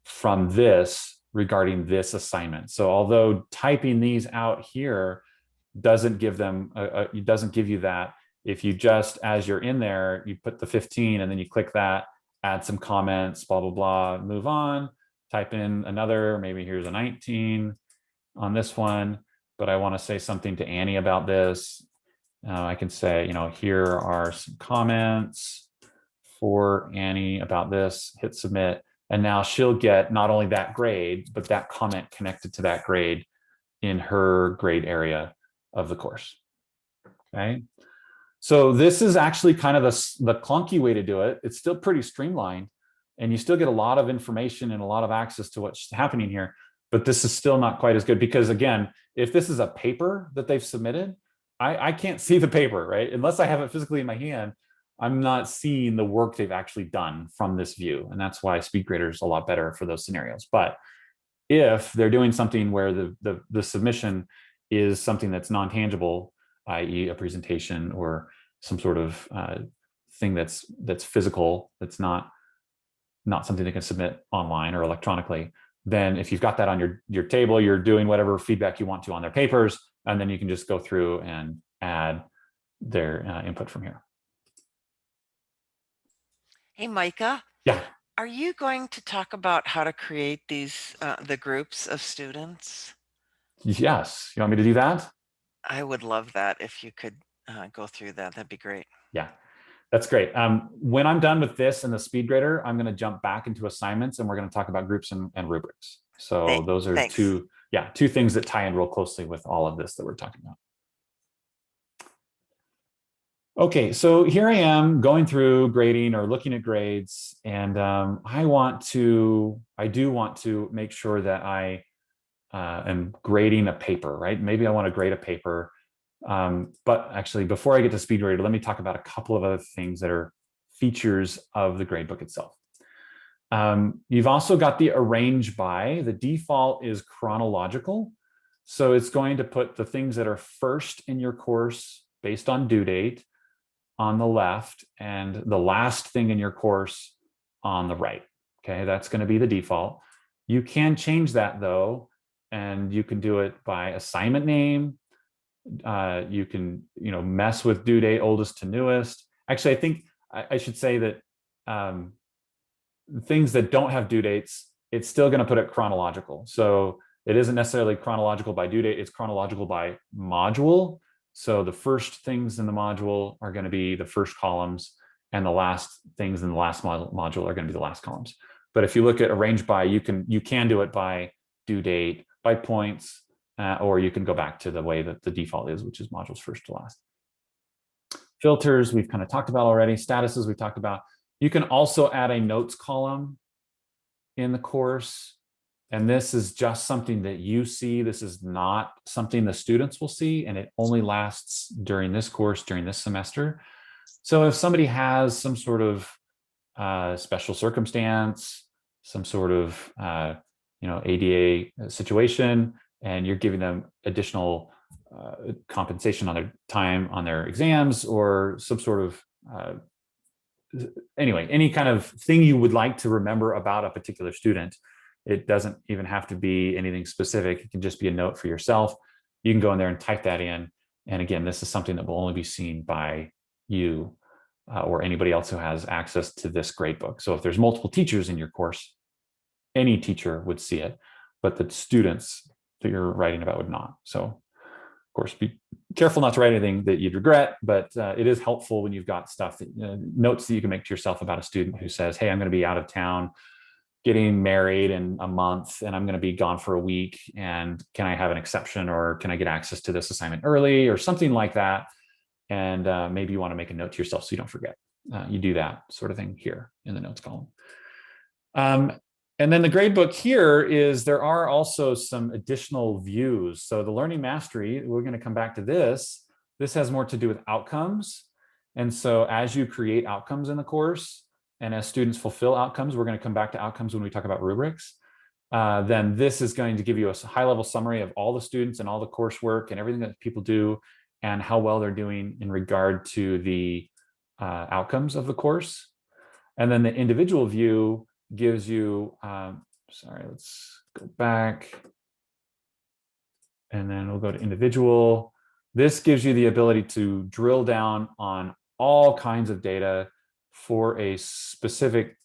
from this regarding this assignment. So although typing these out here doesn't give them, it doesn't give you that, if you just, as you're in there, you put the 15 and then you click that, add some comments, blah, blah, blah, move on, type in another, maybe here's a 19 on this one, but I want to say something to Annie about this. I can say, here are some comments for Annie about this, hit submit. And now she'll get not only that grade, but that comment connected to that grade in her grade area of the course. Okay. So this is actually kind of the clunky way to do it. It's still pretty streamlined, and you still get a lot of information and a lot of access to what's happening here. But this is still not quite as good because, again, if this is a paper that they've submitted, I can't see the paper, right? Unless I have it physically in my hand, I'm not seeing the work they've actually done from this view. And that's why SpeedGrader is a lot better for those scenarios. But if they're doing something where the submission is something that's non-tangible, i.e. a presentation or some sort of thing that's physical, that's not something they can submit online or electronically, then if you've got that on your table, you're doing whatever feedback you want to on their papers, and then you can just go through and add their input from here. Hey, Micah. Yeah. Are you going to talk about how to create these, the groups of students? Yes. You want me to do that? I would love that if you could go through that. That'd be great. Yeah, that's great. When I'm done with this and the SpeedGrader, I'm going to jump back into assignments, and we're going to talk about groups and rubrics. So those are two things that tie in real closely with all of this that we're talking about. Okay, so here I am going through grading or looking at grades, and I do want to make sure that I am grading a paper, right? Maybe I want to grade a paper. But actually, before I get to SpeedGrader, let me talk about a couple of other things that are features of the gradebook itself. You've also got the arrange by. The default is chronological. So it's going to put the things that are first in your course based on due date on the left, and the last thing in your course on the right. Okay, that's going to be the default. You can change that though, and you can do it by assignment name. You can mess with due date oldest to newest. Actually, I think I should say that things that don't have due dates, it's still going to put it chronological. So it isn't necessarily chronological by due date, it's chronological by module. So the first things in the module are going to be the first columns, and the last things in the last module are going to be the last columns. But if you look at arrange by, you can do it by due date, by points, or you can go back to the way that the default is, which is modules first to last. Filters, we've kind of talked about already. Statuses, we've talked about. You can also add a notes column in the course. And this is just something that you see. This is not something the students will see, and it only lasts during this course, during this semester. So if somebody has some sort of special circumstance, some sort of ADA situation, and you're giving them additional compensation on their time on their exams, or some sort of anyway, any kind of thing you would like to remember about a particular student. It doesn't even have to be anything specific. It can just be a note for yourself. You can go in there and type that in. And again, this is something that will only be seen by you or anybody else who has access to this gradebook. So if there's multiple teachers in your course, any teacher would see it, but the students that you're writing about would not. So of course, be careful not to write anything that you'd regret, but it is helpful when you've got stuff that notes that you can make to yourself about a student who says, hey, I'm going to be out of town getting married in a month, and I'm going to be gone for a week, and can I have an exception, or can I get access to this assignment early, or something like that. And maybe you want to make a note to yourself so you don't forget. You do that sort of thing here in the notes column. And then the gradebook here is, there are also some additional views. So the learning mastery, we're going to come back to this. This has more to do with outcomes. And so as you create outcomes in the course, and as students fulfill outcomes, we're going to come back to outcomes when we talk about rubrics. Then this is going to give you a high-level summary of all the students and all the coursework and everything that people do, and how well they're doing in regard to the outcomes of the course. And then the individual view gives you, sorry, let's go back. And then we'll go to individual. This gives you the ability to drill down on all kinds of data for a specific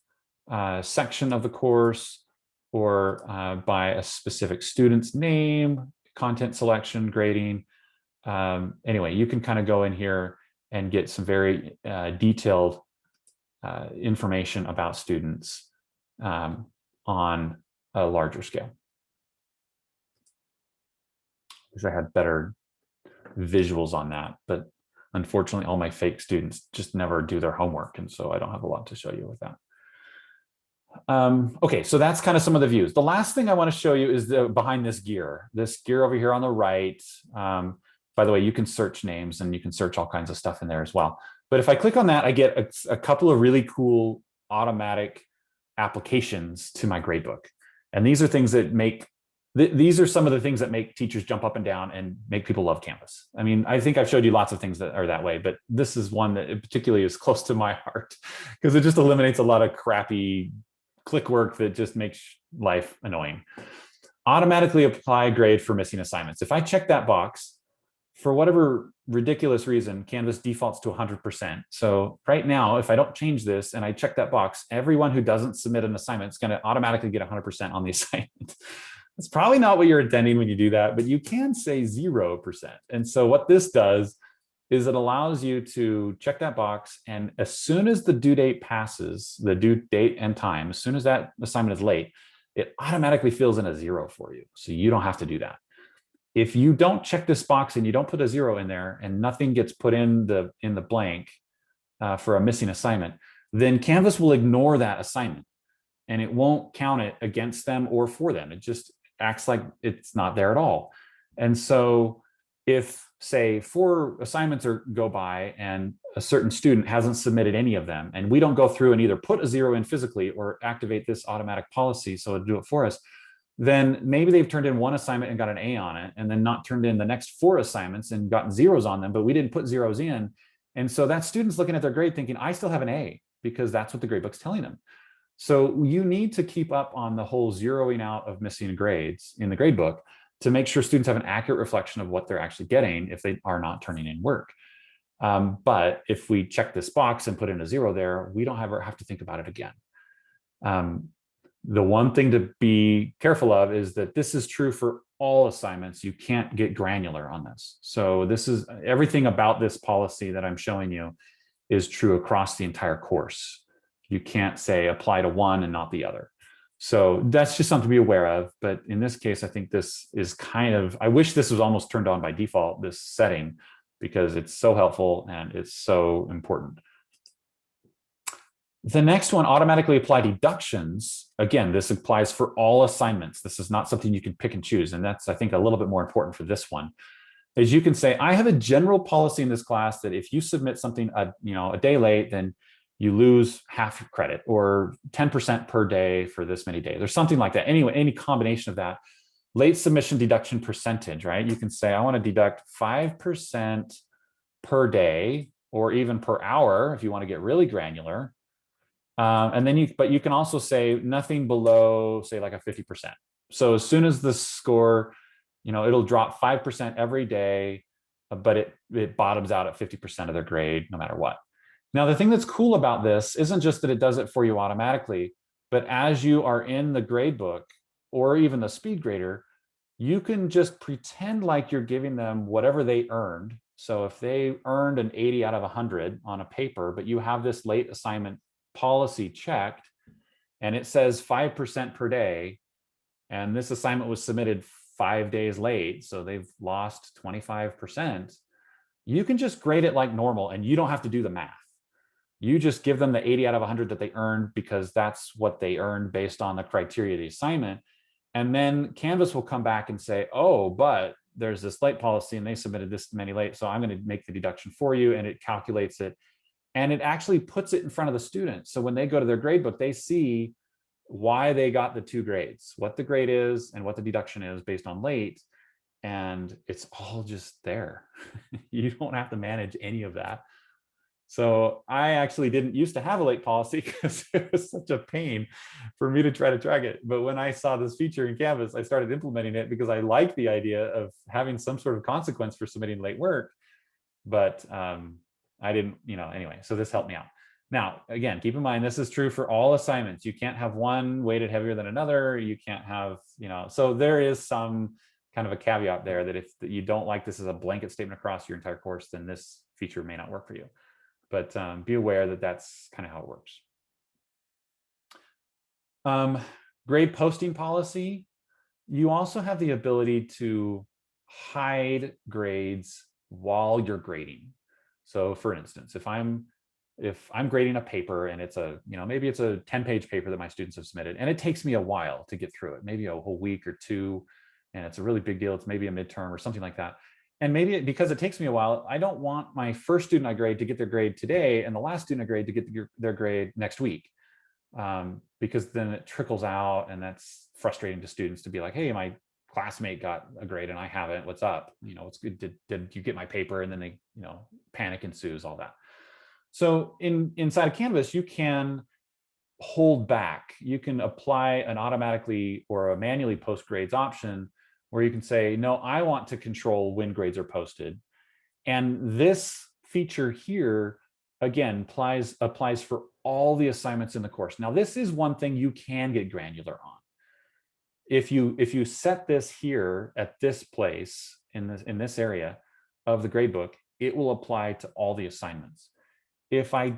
section of the course, or by a specific student's name, content selection, grading. Anyway, you can kind of go in here and get some very detailed information about students on a larger scale. Wish I had better visuals on that, but unfortunately all my fake students just never do their homework, and so I don't have a lot to show you with that. Okay, so that's kind of some of the views. The last thing I want to show you is behind this gear over here on the right. By the way, you can search names and you can search all kinds of stuff in there as well. But if I click on that, I get a couple of really cool automatic applications to my gradebook. And these are things that make, these are some of the things that make teachers jump up and down and make people love Canvas. I mean, I think I've showed you lots of things that are that way, but this is one that particularly is close to my heart, because it just eliminates a lot of crappy click work that just makes life annoying. Automatically apply grade for missing assignments. If I check that box, for whatever ridiculous reason, Canvas defaults to 100%. So right now, if I don't change this and I check that box, everyone who doesn't submit an assignment is going to automatically get 100% on the assignment. That's probably not what you're intending when you do that, but you can say 0%. And so what this does is it allows you to check that box, and as soon as the due date passes, the due date and time, as soon as that assignment is late, it automatically fills in a 0 for you. So you don't have to do that. If you don't check this box and you don't put a 0 in there and nothing gets put in the blank for a missing assignment, then Canvas will ignore that assignment and it won't count it against them or for them. It just acts like it's not there at all. And so if, say, 4 assignments go by and a certain student hasn't submitted any of them, and we don't go through and either put a 0 in physically or activate this automatic policy so it'll do it for us, then maybe they've turned in 1 assignment and got an A on it, and then not turned in the next 4 assignments and gotten 0s on them, but we didn't put 0s in. And so that student's looking at their grade thinking, I still have an A, because that's what the gradebook's telling them. So you need to keep up on the whole zeroing out of missing grades in the gradebook to make sure students have an accurate reflection of what they're actually getting if they are not turning in work. But if we check this box and put in a 0 there, we don't ever have to think about it again. The one thing to be careful of is that this is true for all assignments. You can't get granular on this. So this is everything about this policy that I'm showing you is true across the entire course. You can't say apply to one and not the other. So that's just something to be aware of. But in this case, I think this is kind of, I wish this was almost turned on by default, this setting, because it's so helpful and it's so important. The next one, automatically apply deductions. Again, this applies for all assignments. This is not something you can pick and choose. And that's, I think, a little bit more important for this one. As you can say, I have a general policy in this class that if you submit something a day late, then you lose half credit or 10% per day for this many days or something like that. Anyway, any combination of that late submission deduction percentage, right? You can say, I want to deduct 5% per day, or even per hour if you want to get really granular. And then but you can also say nothing below, say, like a 50%. So as soon as the score, it'll drop 5% every day, but it bottoms out at 50% of their grade no matter what. Now, the thing that's cool about this isn't just that it does it for you automatically, but as you are in the grade book or even the SpeedGrader, you can just pretend like you're giving them whatever they earned. So if they earned an 80 out of 100 on a paper, but you have this late assignment policy checked, and it says 5% per day, and this assignment was submitted 5 days late, so they've lost 25%, you can just grade it like normal, and you don't have to do the math. You just give them the 80 out of 100 that they earned because that's what they earned based on the criteria of the assignment. And then Canvas will come back and say, oh, but there's this late policy and they submitted this many late, so I'm going to make the deduction for you, and it calculates it. And it actually puts it in front of the student. So when they go to their grade book, they see why they got the 2 grades, what the grade is and what the deduction is based on late. And it's all just there. You don't have to manage any of that. So I actually didn't used to have a late policy because it was such a pain for me to try to track it. But when I saw this feature in Canvas, I started implementing it because I like the idea of having some sort of consequence for submitting late work. But I didn't, anyway, so this helped me out. Now, again, keep in mind, this is true for all assignments. You can't have one weighted heavier than another. You can't have, so there is some kind of a caveat there that if you don't like this as a blanket statement across your entire course, then this feature may not work for you. But be aware that that's kind of how it works. Grade posting policy. You also have the ability to hide grades while you're grading. So for instance, if I'm grading a paper and it's maybe it's a 10-page paper that my students have submitted, and it takes me a while to get through it, maybe a whole week or 2, and it's a really big deal. It's maybe a midterm or something like that. And maybe because it takes me a while, I don't want my first student I grade to get their grade today and the last student I grade to get their grade next week, because then it trickles out, and that's frustrating to students to be like, hey, my classmate got a grade and I haven't. What's up? What's good? Did you get my paper? And then they, panic ensues, all that. So inside of Canvas, you can hold back. You can apply an automatically or a manually post grades option, where you can say, no, I want to control when grades are posted. And this feature here, again, applies for all the assignments in the course. Now, this is one thing you can get granular on. If you set this here at this place in this area of the gradebook, it will apply to all the assignments. If I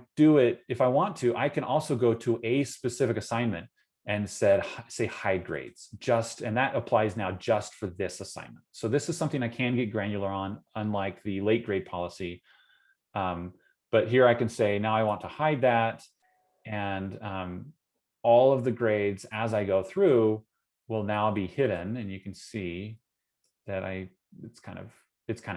want to, I can also go to a specific assignment and say hide grades, and that applies now just for this assignment. So this is something I can get granular on, unlike the late grade policy. But here I can say, now I want to hide that, and all of the grades as I go through will now be hidden. And you can see that it's kind of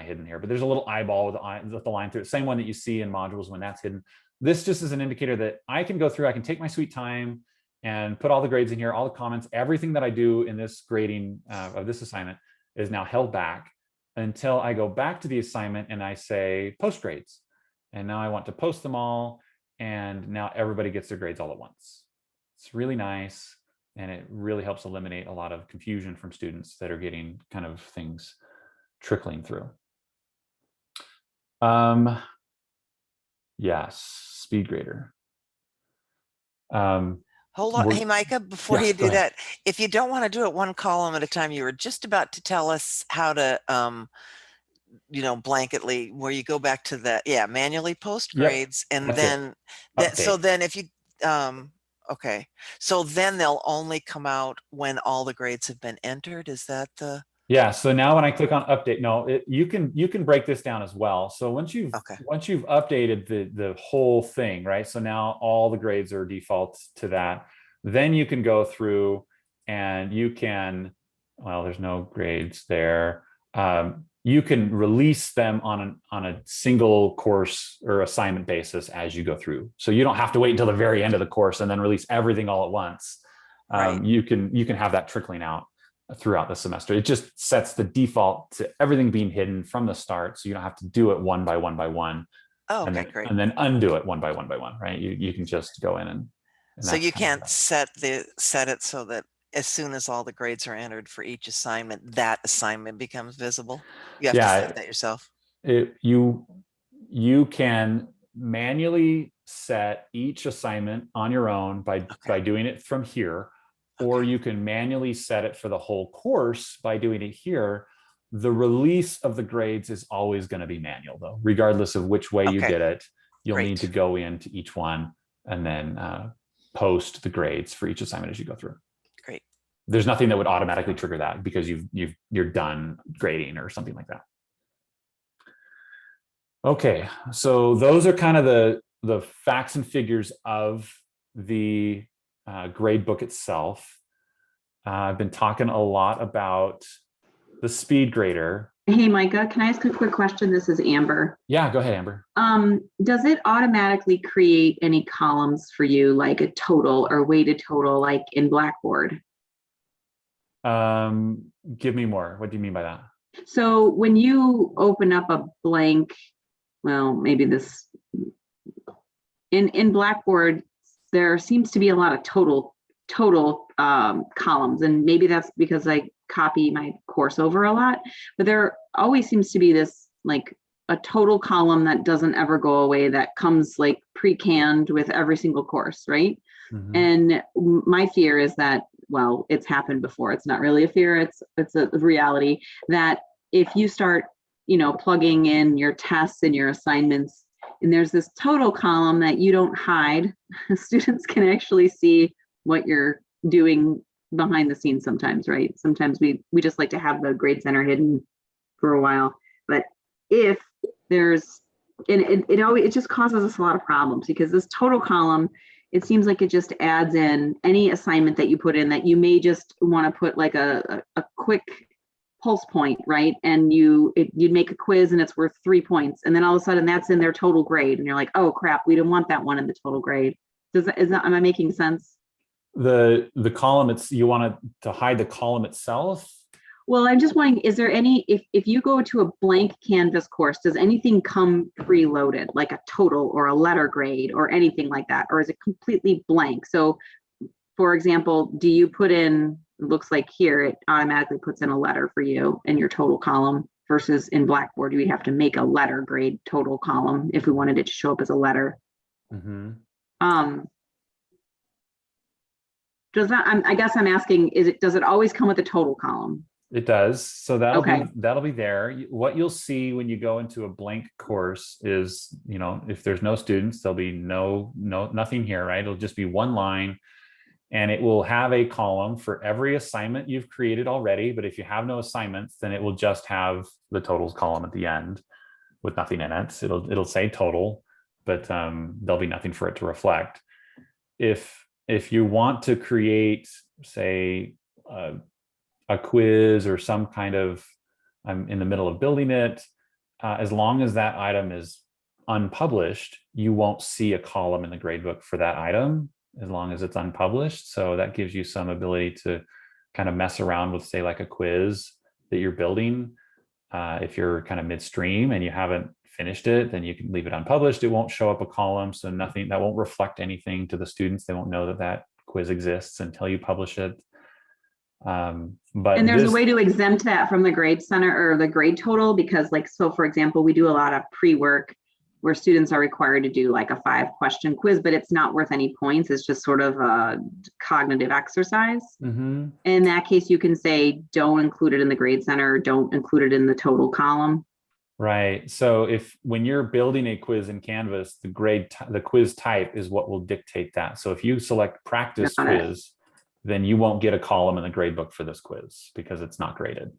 hidden here, but there's a little eyeball with the line through it. Same one that you see in modules when that's hidden. This just is an indicator that I can go through, I can take my sweet time and put all the grades in here, all the comments, everything that I do in this grading of this assignment is now held back until I go back to the assignment and I say post grades. And now I want to post them all. And now everybody gets their grades all at once. It's really nice. And it really helps eliminate a lot of confusion from students that are getting kind of things trickling through. Yes, SpeedGrader. Hold on. Hey, Micah, before you do that, if you don't want to do it one column at a time, you were just about to tell us how to, blanketly, where you go back to the, manually post grades. Yep, and then, so then if you, okay. So then they'll only come when all the grades have been entered. Is that the? Yeah. So now when I click on update, no, you can break this down as well. So once you've updated the whole thing, right? So now all the grades are default to that. Then you can go through and you can, well, there's no grades there. You can release them on a single course or assignment basis as you go through. So you don't have to wait until the very end of the course and then release everything all at once. Right. You can have that trickling out. throughout the semester. It just sets the default to everything being hidden from the start, so you don't have to do it one by one by one. Oh, and okay, then great. and then undo it one by one, right? You can just go in and So you can't set set it so that as soon as all the grades are entered for each assignment, that assignment becomes visible. You have to set that yourself. You can manually set each assignment on your own by doing it from here, or you can manually set it for the whole course by doing it here. The release of the grades is always going to be manual, though, regardless of which way you did it. You'll need to go into each one and then post the grades for each assignment as you go through. Great. There's nothing that would automatically trigger that because you're done grading or something like that. Okay, so those are kind of the facts and figures of the grade book itself. I've been talking a lot about the SpeedGrader. Hey, Micah, can I ask a quick question? This is Amber. Yeah, go ahead, Amber. Does it automatically create any columns for you, like a total or weighted total, like in Blackboard? Give me more. What do you mean by that? So when you open up a blank, well, maybe this, in Blackboard, there seems to be a lot of total columns, and maybe that's because I copy my course over a lot, but there always seems to be this like a total column that doesn't ever go away, that comes like pre-canned with every single course, right? Mm-hmm. And my fear is that, well, it's happened before. It's not really a fear, it's a reality, that if you start, plugging in your tests and your assignments, and there's this total column that you don't hide, students can actually see what you're doing behind the scenes sometimes, right? Sometimes we just like to have the grade center hidden for a while. But if there's, and it just causes us a lot of problems, because this total column, it seems like it just adds in any assignment that you put in that you may just want to put like a quick pulse point, right? And you'd make a quiz and it's worth 3 points, and then all of a sudden that's in their total grade, and you're like, oh crap, we didn't want that one in the total grade. Am I making sense? The column, you want to hide the column itself? Well, I'm just wondering, is there any, if you go to a blank Canvas course, does anything come preloaded, like a total or a letter grade or anything like that? Or is it completely blank? So for example, do you put in, it looks like here, it automatically puts in a letter for you in your total column, versus in Blackboard, we have to make a letter grade total column if we wanted it to show up as a letter. Mm-hmm. I guess I'm asking, does it always come with a total column? It does. So that'll be there. What you'll see when you go into a blank course is, if there's no students, there'll be nothing here, right? It'll just be one line, and it will have a column for every assignment you've created already. But if you have no assignments, then it will just have the totals column at the end with nothing in it. It'll say total, but there'll be nothing for it to reflect. If you want to create, say, a quiz or some kind of, I'm in the middle of building it, as long as that item is unpublished, you won't see a column in the gradebook for that item as long as it's unpublished. So that gives you some ability to kind of mess around with, say, like a quiz that you're building. If you're kind of midstream and you haven't finished it, then you can leave it unpublished. It won't show up a column, so nothing, that won't reflect anything to the students. They won't know that quiz exists until you publish it. And there's a way to exempt that from the grade center or the grade total, because so for example, we do a lot of pre-work where students are required to do like a 5-question quiz, but it's not worth any points. It's just sort of a cognitive exercise. Mm-hmm. In that case, you can say, don't include it in the grade center, or don't include it in the total column. Right. So when you're building a quiz in Canvas, the quiz type is what will dictate that. So if you select practice quiz, then you won't get a column in the gradebook for this quiz because it's not graded.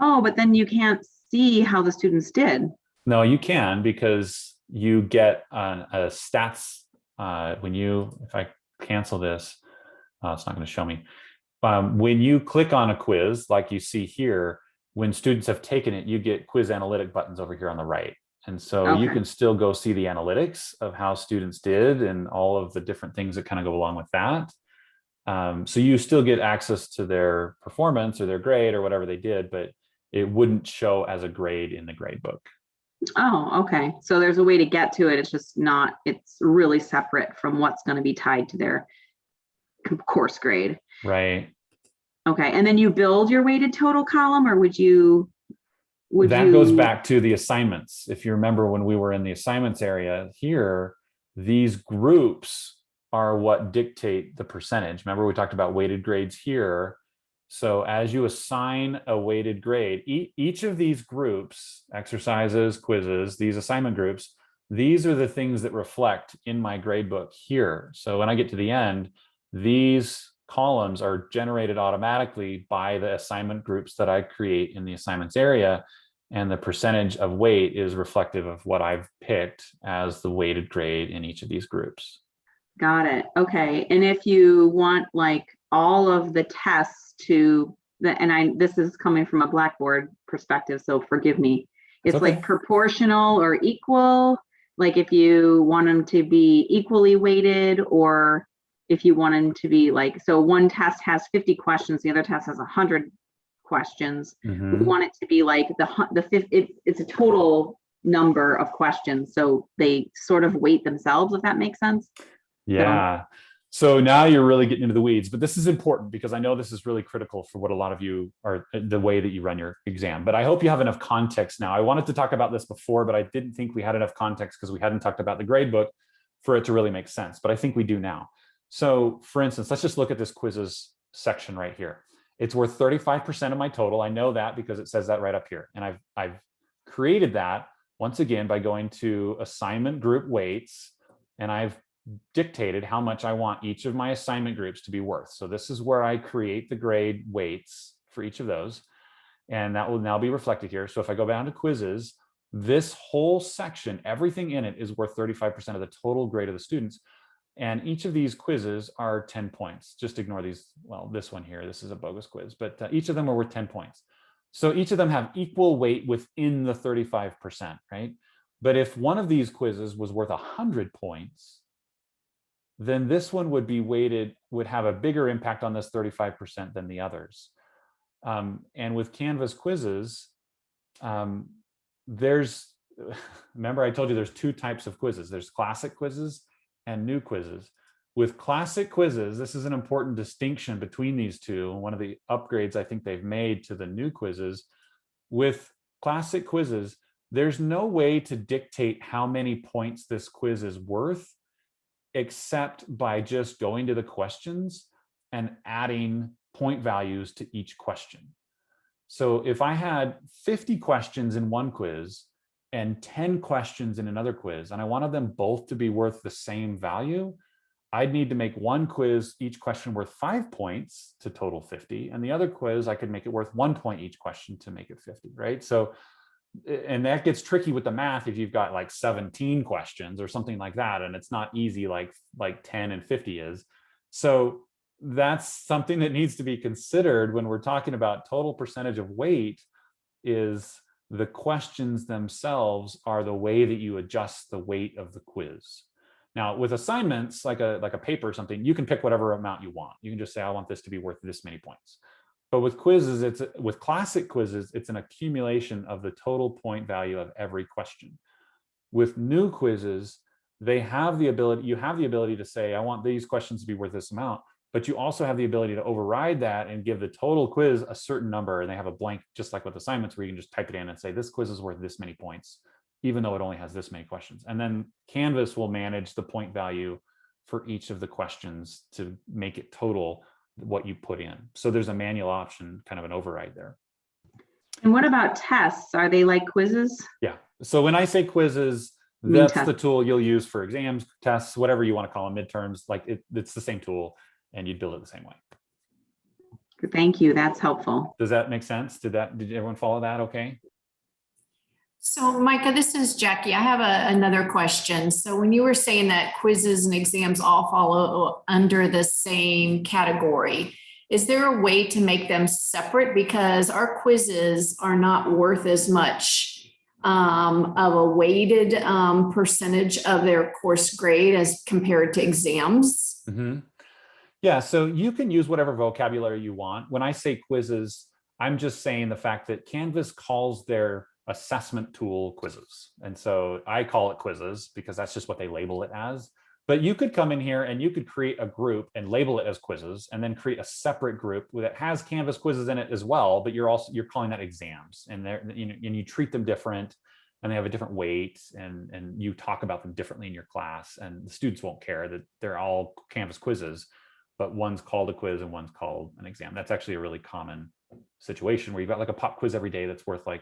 Oh, but then you can't see how the students did. No, you can, because you get a stats if I cancel this, it's not going to show me. When you click on a quiz, like you see here, when students have taken it, you get quiz analytic buttons over here on the right. And so you can still go see the analytics of how students did and all of the different things that kind of go along with that. So you still get access to their performance or their grade or whatever they did, but it wouldn't show as a grade in the grade book. Oh, okay. So there's a way to get to it. It's just not, it's really separate from what's going to be tied to their course grade. Right. Okay. And then you build your weighted total column, or that goes back to the assignments. If you remember when we were in the assignments area here, these groups are what dictate the percentage. Remember, we talked about weighted grades here. So as you assign a weighted grade, each of these groups, exercises, quizzes, these assignment groups, these are the things that reflect in my grade book here. So when I get to the end, these columns are generated automatically by the assignment groups that I create in the assignments area. And the percentage of weight is reflective of what I've picked as the weighted grade in each of these groups. Got it. Okay. And if you want like all of the tests this is coming from a Blackboard perspective, so forgive me. It's okay. Like proportional or equal, like if you want them to be equally weighted, or if you want them to be like, so one test has 50 questions, the other test has 100 questions. We want it to be like it's a total number of questions, so they sort of weight themselves, if that makes sense. Yeah. So now you're really getting into the weeds, but this is important because I know this is really critical for what a lot of you are, the way that you run your exam. But I hope you have enough context now. I wanted to talk about this before, but I didn't think we had enough context because we hadn't talked about the grade book for it to really make sense. But I think we do now. So for instance, let's just look at this quizzes section right here. It's worth 35% of my total. I know that because it says that right up here. And I've created that once again by going to assignment group weights, and I've dictated how much I want each of my assignment groups to be worth. So this is where I create the grade weights for each of those. And that will now be reflected here. So if I go down to quizzes, this whole section, everything in it is worth 35% of the total grade of the students. And each of these quizzes are 10 points. Just ignore these. Well, this one here, this is a bogus quiz, but each of them are worth 10 points. So each of them have equal weight within the 35%, right? But if one of these quizzes was worth 100 points, then this one would be weighted, would have a bigger impact on this 35% than the others. And with Canvas quizzes, remember I told you there's two types of quizzes. There's classic quizzes and new quizzes. With classic quizzes, this is an important distinction between these two. One of the upgrades I think they've made to the new quizzes. With classic quizzes, there's no way to dictate how many points this quiz is worth, except by just going to the questions and adding point values to each question. So if I had 50 questions in one quiz and 10 questions in another quiz, and I wanted them both to be worth the same value, I'd need to make one quiz, each question worth 5 points to total 50. And the other quiz, I could make it worth 1 point each question to make it 50, right? So, and that gets tricky with the math if you've got like 17 questions or something like that, and it's not easy like 10 and 50 is. So that's something that needs to be considered when we're talking about total percentage of weight, is the questions themselves are the way that you adjust the weight of the quiz. Now with assignments, like a paper or something, you can pick whatever amount you want. You can just say, I want this to be worth this many points. But with quizzes, with classic quizzes, it's an accumulation of the total point value of every question. With new quizzes, you have the ability to say, I want these questions to be worth this amount, but you also have the ability to override that and give the total quiz a certain number. And they have a blank, just like with assignments, where you can just type it in and say, this quiz is worth this many points, even though it only has this many questions. And then Canvas will manage the point value for each of the questions to make it total what you put in. So there's a manual option, kind of an override there. And what about tests? Are they like quizzes? Yeah. So when I say quizzes, that's the tool you'll use for exams, tests, whatever you want to call them, midterms. Like it's the same tool, and you'd build it the same way. Thank you. That's helpful. Does that make sense? Did everyone follow that? Okay. So Micah, this is Jackie. I have another question. So when you were saying that quizzes and exams all follow under the same category, is there a way to make them separate? Because our quizzes are not worth as much of a weighted percentage of their course grade as compared to exams. Mm-hmm. Yeah, so you can use whatever vocabulary you want. When I say quizzes, I'm just saying the fact that Canvas calls their assessment tool quizzes. And so I call it quizzes because that's just what they label it as. But you could come in here and you could create a group and label it as quizzes, and then create a separate group that has Canvas quizzes in it as well, but you're calling that exams, and you treat them different, and they have a different weight, and you talk about them differently in your class, and the students won't care that they're all Canvas quizzes, but one's called a quiz and one's called an exam. That's actually a really common situation where you've got like a pop quiz every day that's worth like,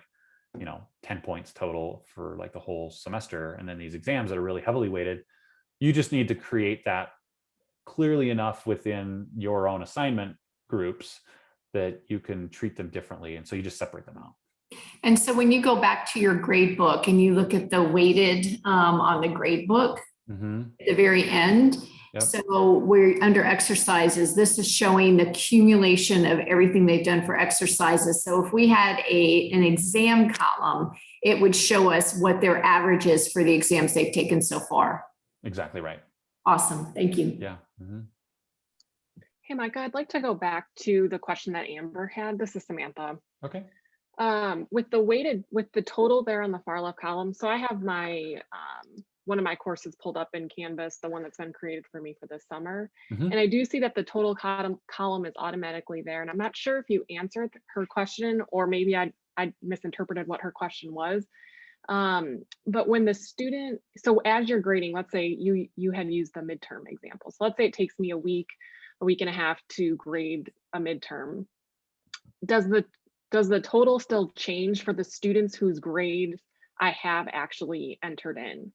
10 points total for like the whole semester. And then these exams that are really heavily weighted, you just need to create that clearly enough within your own assignment groups that you can treat them differently. And so you just separate them out. And so when you go back to your grade book and you look at the weighted on the grade book at the very end, so we're under exercises, this is showing the accumulation of everything they've done for exercises. So if we had an exam column, it would show us what their average is for the exams they've taken so far. Exactly right. Awesome. Thank you. Yeah. Hey, Micah, I'd like to go back to the question that Amber had. This is Samantha. Okay. With the total there on the far left column. So I have my, one of my courses pulled up in Canvas, the one that's been created for me for this summer. And I do see that the total column is automatically there. And I'm not sure if you answered her question, or maybe I misinterpreted what her question was. But when the student, so as you're grading, let's say you had used the midterm example. So let's say it takes me a week and a half to grade a midterm. Does the total still change for the students whose grade I have actually entered in?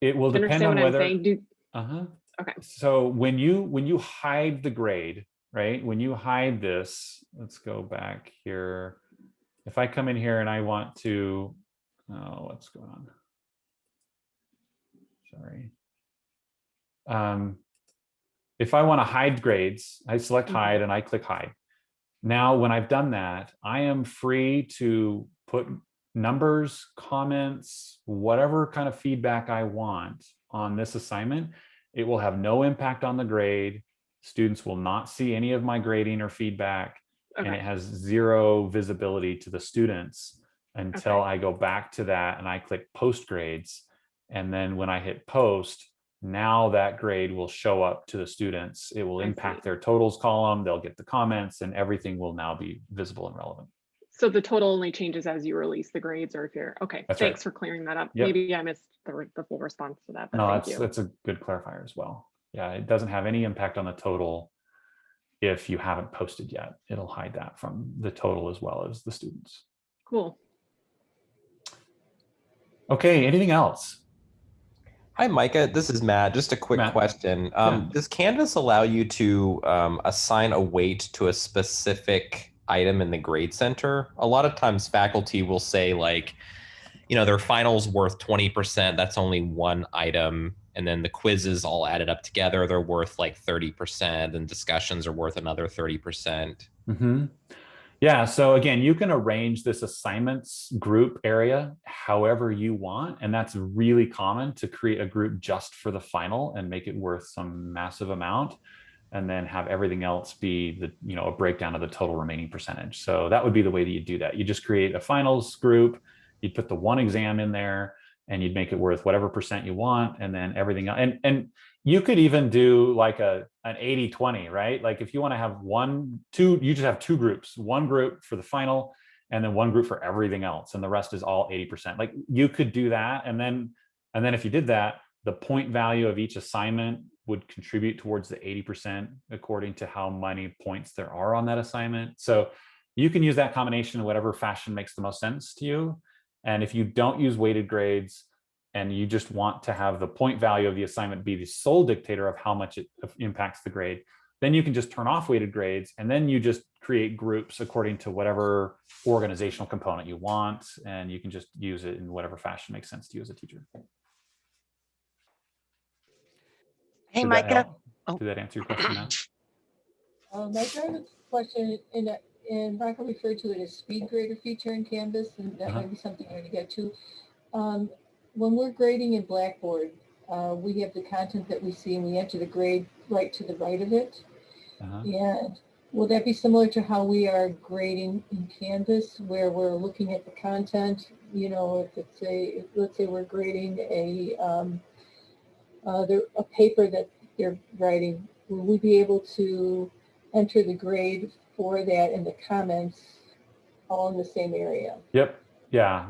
It will depend on whether. Okay. So when you hide the grade, right? When you hide this, let's go back here. If I come in here and I want to, what's going on? Sorry. If I want to hide grades, I select hide and I click hide. Now, when I've done that, I am free to put numbers, comments, whatever kind of feedback I want on this assignment. It will have no impact on the grade. Students will not see any of my grading or feedback. Okay. And it has zero visibility to the students until I go back to that and I click post grades. And then when I hit post, now that grade will show up to the students. It will impact their totals column. They'll get the comments and everything will now be visible and relevant. So the total only changes as you release the grades, or if you're okay. That's thanks for clearing that up. Yep. Maybe I missed the full response to that. But no, that's a good clarifier as well. Yeah, it doesn't have any impact on the total. If you haven't posted yet, it'll hide that from the total as well as the students. Cool. Okay, anything else? Hi, Micah. This is Matt. Just a quick question. Does Canvas allow you to assign a weight to a specific item in the grade center? A lot of times faculty will say like, their final's worth 20%. That's only one item. And then the quizzes all added up together, they're worth like 30%, and discussions are worth another 30%. Yeah, so again, you can arrange this assignments group area however you want. And that's really common, to create a group just for the final and make it worth some massive amount, and then have everything else be a breakdown of the total remaining percentage. So that would be the way that you do that. You just create a finals group, you'd put the one exam in there, and you'd make it worth whatever percent you want, and then everything else. And you could even do like an 80-20, right? Like if you want to have you just have two groups, one group for the final, and then one group for everything else, and the rest is all 80%. Like you could do that. And then if you did that, the point value of each assignment would contribute towards the 80% according to how many points there are on that assignment. So you can use that combination in whatever fashion makes the most sense to you. And if you don't use weighted grades and you just want to have the point value of the assignment be the sole dictator of how much it impacts the grade, then you can just turn off weighted grades, and then you just create groups according to whatever organizational component you want, and you can just use it in whatever fashion makes sense to you as a teacher. Hey, Micah. Did that answer your question, Matt? Micah, I have a question, and Micah referred to it as SpeedGrader feature in Canvas, and that might be something I'm going to get to. When we're grading in Blackboard, we have the content that we see, and we enter the grade right to the right of it. Uh-huh. And will that be similar to how we are grading in Canvas, where we're looking at the content? You know, if it's let's say we're grading a paper that they're writing, will we be able to enter the grade for that in the comments all in the same area? Yep. Yeah,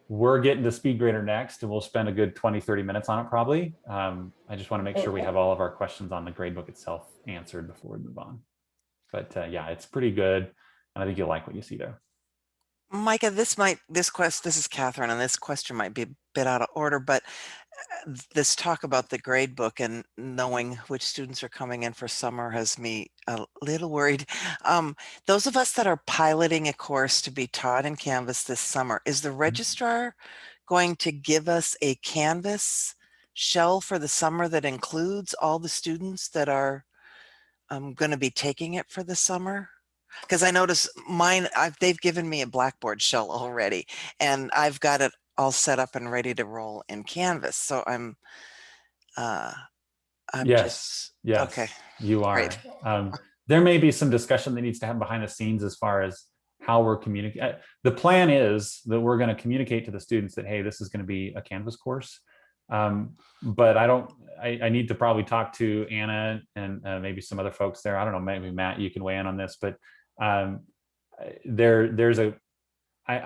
we're getting to SpeedGrader next, and we'll spend a good 20, 30 minutes on it probably. I just want to make sure we have all of our questions on the gradebook itself answered before we move on. But yeah, it's pretty good. And I think you'll like what you see there. Micah, this is Catherine, and this question might be a bit out of order, but this talk about the grade book and knowing which students are coming in for summer has me a little worried. Those of us that are piloting a course to be taught in Canvas this summer, is the registrar going to give us a Canvas shell for the summer that includes all the students that are going to be taking it for the summer? Because I notice mine, they've given me a Blackboard shell already, and I've got it all set up and ready to roll in Canvas. So I'm yes, okay. You are. There may be some discussion that needs to happen behind the scenes as far as how we're communicating. The plan is that we're going to communicate to the students that, hey, this is going to be a Canvas course. But I need to probably talk to Anna and maybe some other folks there. I don't know, maybe Matt, you can weigh in on this, but I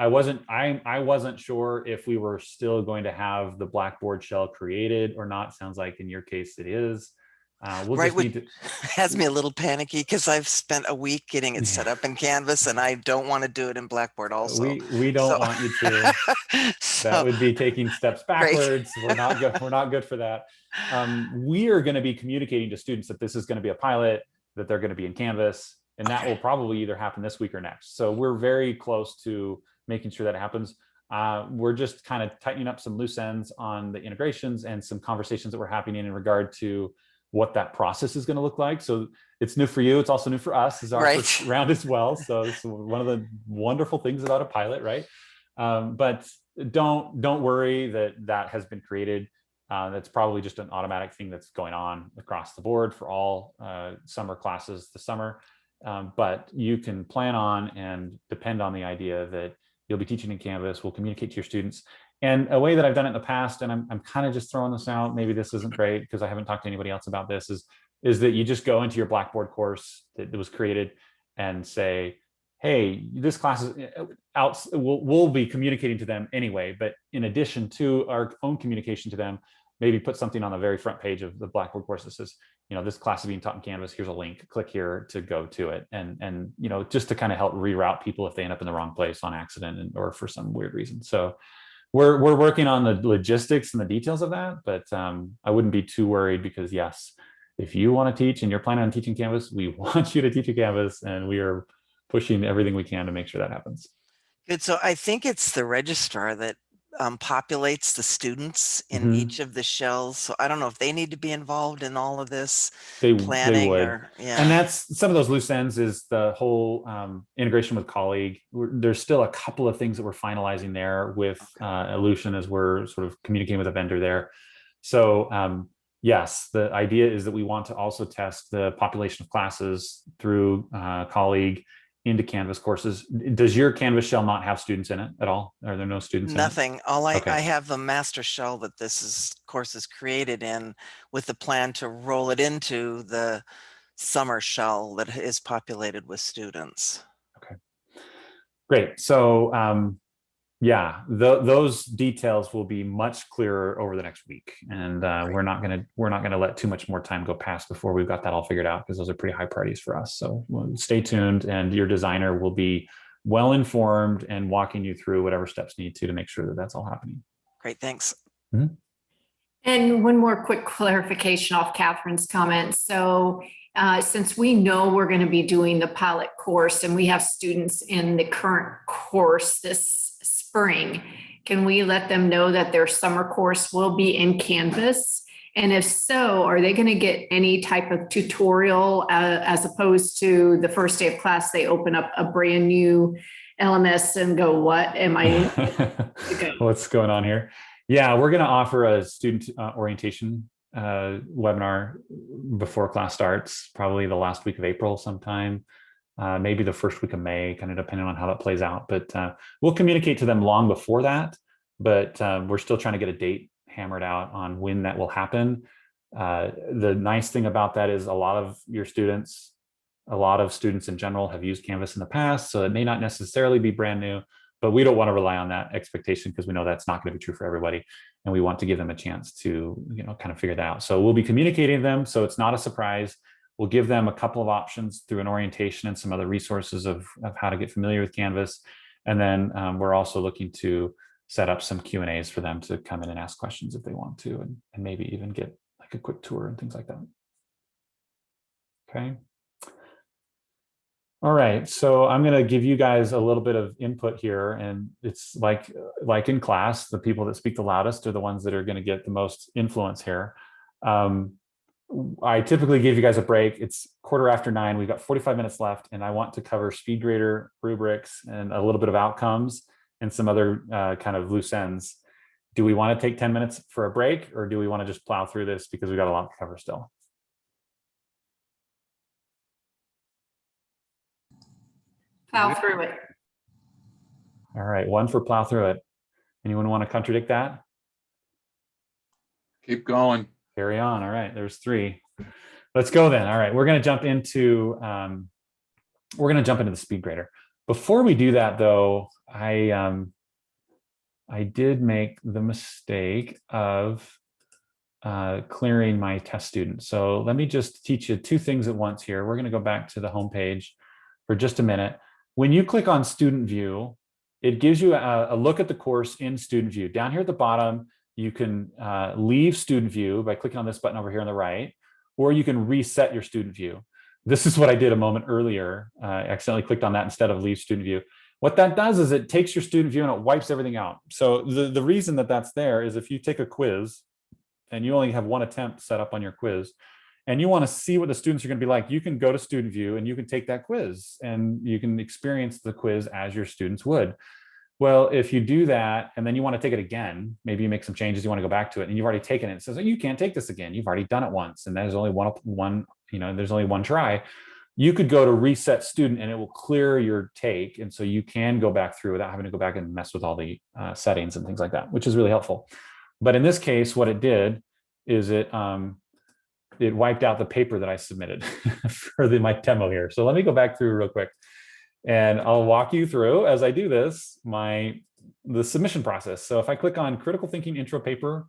wasn't sure if we were still going to have the Blackboard shell created or not. Sounds like in your case it is. Has me a little panicky because I've spent a week getting it set up in Canvas, and I don't want to do it in Blackboard also. We don't want you to. That would be taking steps backwards. We're not good. We're not good for that. We are going to be communicating to students that this is going to be a pilot, that they're going to be in Canvas, and that will probably either happen this week or next. So we're very close to making sure that happens. We're just kind of tightening up some loose ends on the integrations and some conversations that were happening in regard to what that process is going to look like. So it's new for you. It's also new for us. It's our first round as well. So it's one of the wonderful things about a pilot, right? But don't worry that has been created. That's probably just an automatic thing that's going on across the board for all summer classes this summer. But you can plan on and depend on the idea that you'll be teaching in Canvas. We'll communicate to your students. And a way that I've done it in the past, and I'm kind of just throwing this out, maybe this isn't great because I haven't talked to anybody else about this, is that you just go into your Blackboard course that was created and say, hey, this class is out, we'll be communicating to them anyway, but in addition to our own communication to them, maybe put something on the very front page of the Blackboard course that says, you know, this class is being taught in Canvas, here's a link, click here to go to it. And you know, just to kind of help reroute people if they end up in the wrong place on accident or for some weird reason. So we're working on the logistics and the details of that, but I wouldn't be too worried because yes, if you want to teach and you're planning on teaching Canvas, we want you to teach in Canvas, and we are pushing everything we can to make sure that happens. Good. So I think it's the registrar that populates the students in each of the shells. So I don't know if they need to be involved in all of this planning. They would. And that's some of those loose ends is the whole integration with colleague. There's still a couple of things that we're finalizing there with Illusion as we're sort of communicating with a vendor there. So yes, the idea is that we want to also test the population of classes through colleague into Canvas courses. Does your Canvas shell not have students in it at all? Are there no students? Nothing. I have the master shell that course is created in, with the plan to roll it into the summer shell that is populated with students. Okay, great. So yeah, those details will be much clearer over the next week, and we're not gonna let too much more time go past before we've got that all figured out, because those are pretty high priorities for us. So stay tuned, and your designer will be well informed and walking you through whatever steps need to make sure that that's all happening. Great, thanks. And one more quick clarification off Catherine's comments. So since we know we're going to be doing the pilot course and we have students in the current course this spring, can we let them know that their summer course will be in Canvas? And if so, are they going to get any type of tutorial as opposed to the first day of class, they open up a brand new LMS and go, what am I? What's going on here? Yeah, we're going to offer a student orientation webinar before class starts, probably the last week of April sometime, maybe the first week of May, kind of depending on how that plays out. But we'll communicate to them long before that, but we're still trying to get a date hammered out on when that will happen. The nice thing about that is a lot of students in general have used Canvas in the past, so it may not necessarily be brand new, but we don't want to rely on that expectation because we know that's not going to be true for everybody. And we want to give them a chance to, kind of figure that out. So we'll be communicating to them, so it's not a surprise. We'll give them a couple of options through an orientation and some other resources of how to get familiar with Canvas. And then we're also looking to set up some Q&As for them to come in and ask questions if they want to, and maybe even get like a quick tour and things like that. Okay. All right, so I'm going to give you guys a little bit of input here, and it's like in class, the people that speak the loudest are the ones that are going to get the most influence here. I typically give you guys a break. It's 9:15. We've got 45 minutes left, and I want to cover SpeedGrader, rubrics, and a little bit of outcomes and some other kind of loose ends. Do we want to take 10 minutes for a break, or do we want to just plow through this because we've got a lot to cover still? Plow through it. All right, one for plow through it. Anyone want to contradict that? Keep going. Carry on. All right, there's 3. Let's go then. All right, we're going to jump into the SpeedGrader. Before we do that, though, I did make the mistake of clearing my test student. So let me just teach you 2 things at once here. We're going to go back to the home page for just a minute. When you click on Student View, it gives you a look at the course in Student View. Down here at the bottom, you can leave Student View by clicking on this button over here on the right, or you can reset your Student View. This is what I did a moment earlier. I accidentally clicked on that instead of Leave Student View. What that does is it takes your Student View and it wipes everything out. So the reason that that's there is if you take a quiz and you only have 1 attempt set up on your quiz, and you want to see what the students are going to be like, you can go to Student View and you can take that quiz and you can experience the quiz as your students would. Well, if you do that and then you want to take it again, maybe you make some changes, you want to go back to it, and you've already taken it. It says, oh, you can't take this again. You've already done it once, and there's only there's only one try. You could go to Reset Student and it will clear your take, and so you can go back through without having to go back and mess with all the settings and things like that, which is really helpful. But in this case, what it did is it wiped out the paper that I submitted for my demo here. So let me go back through real quick, and I'll walk you through, as I do this, the submission process. So if I click on Critical Thinking Intro Paper,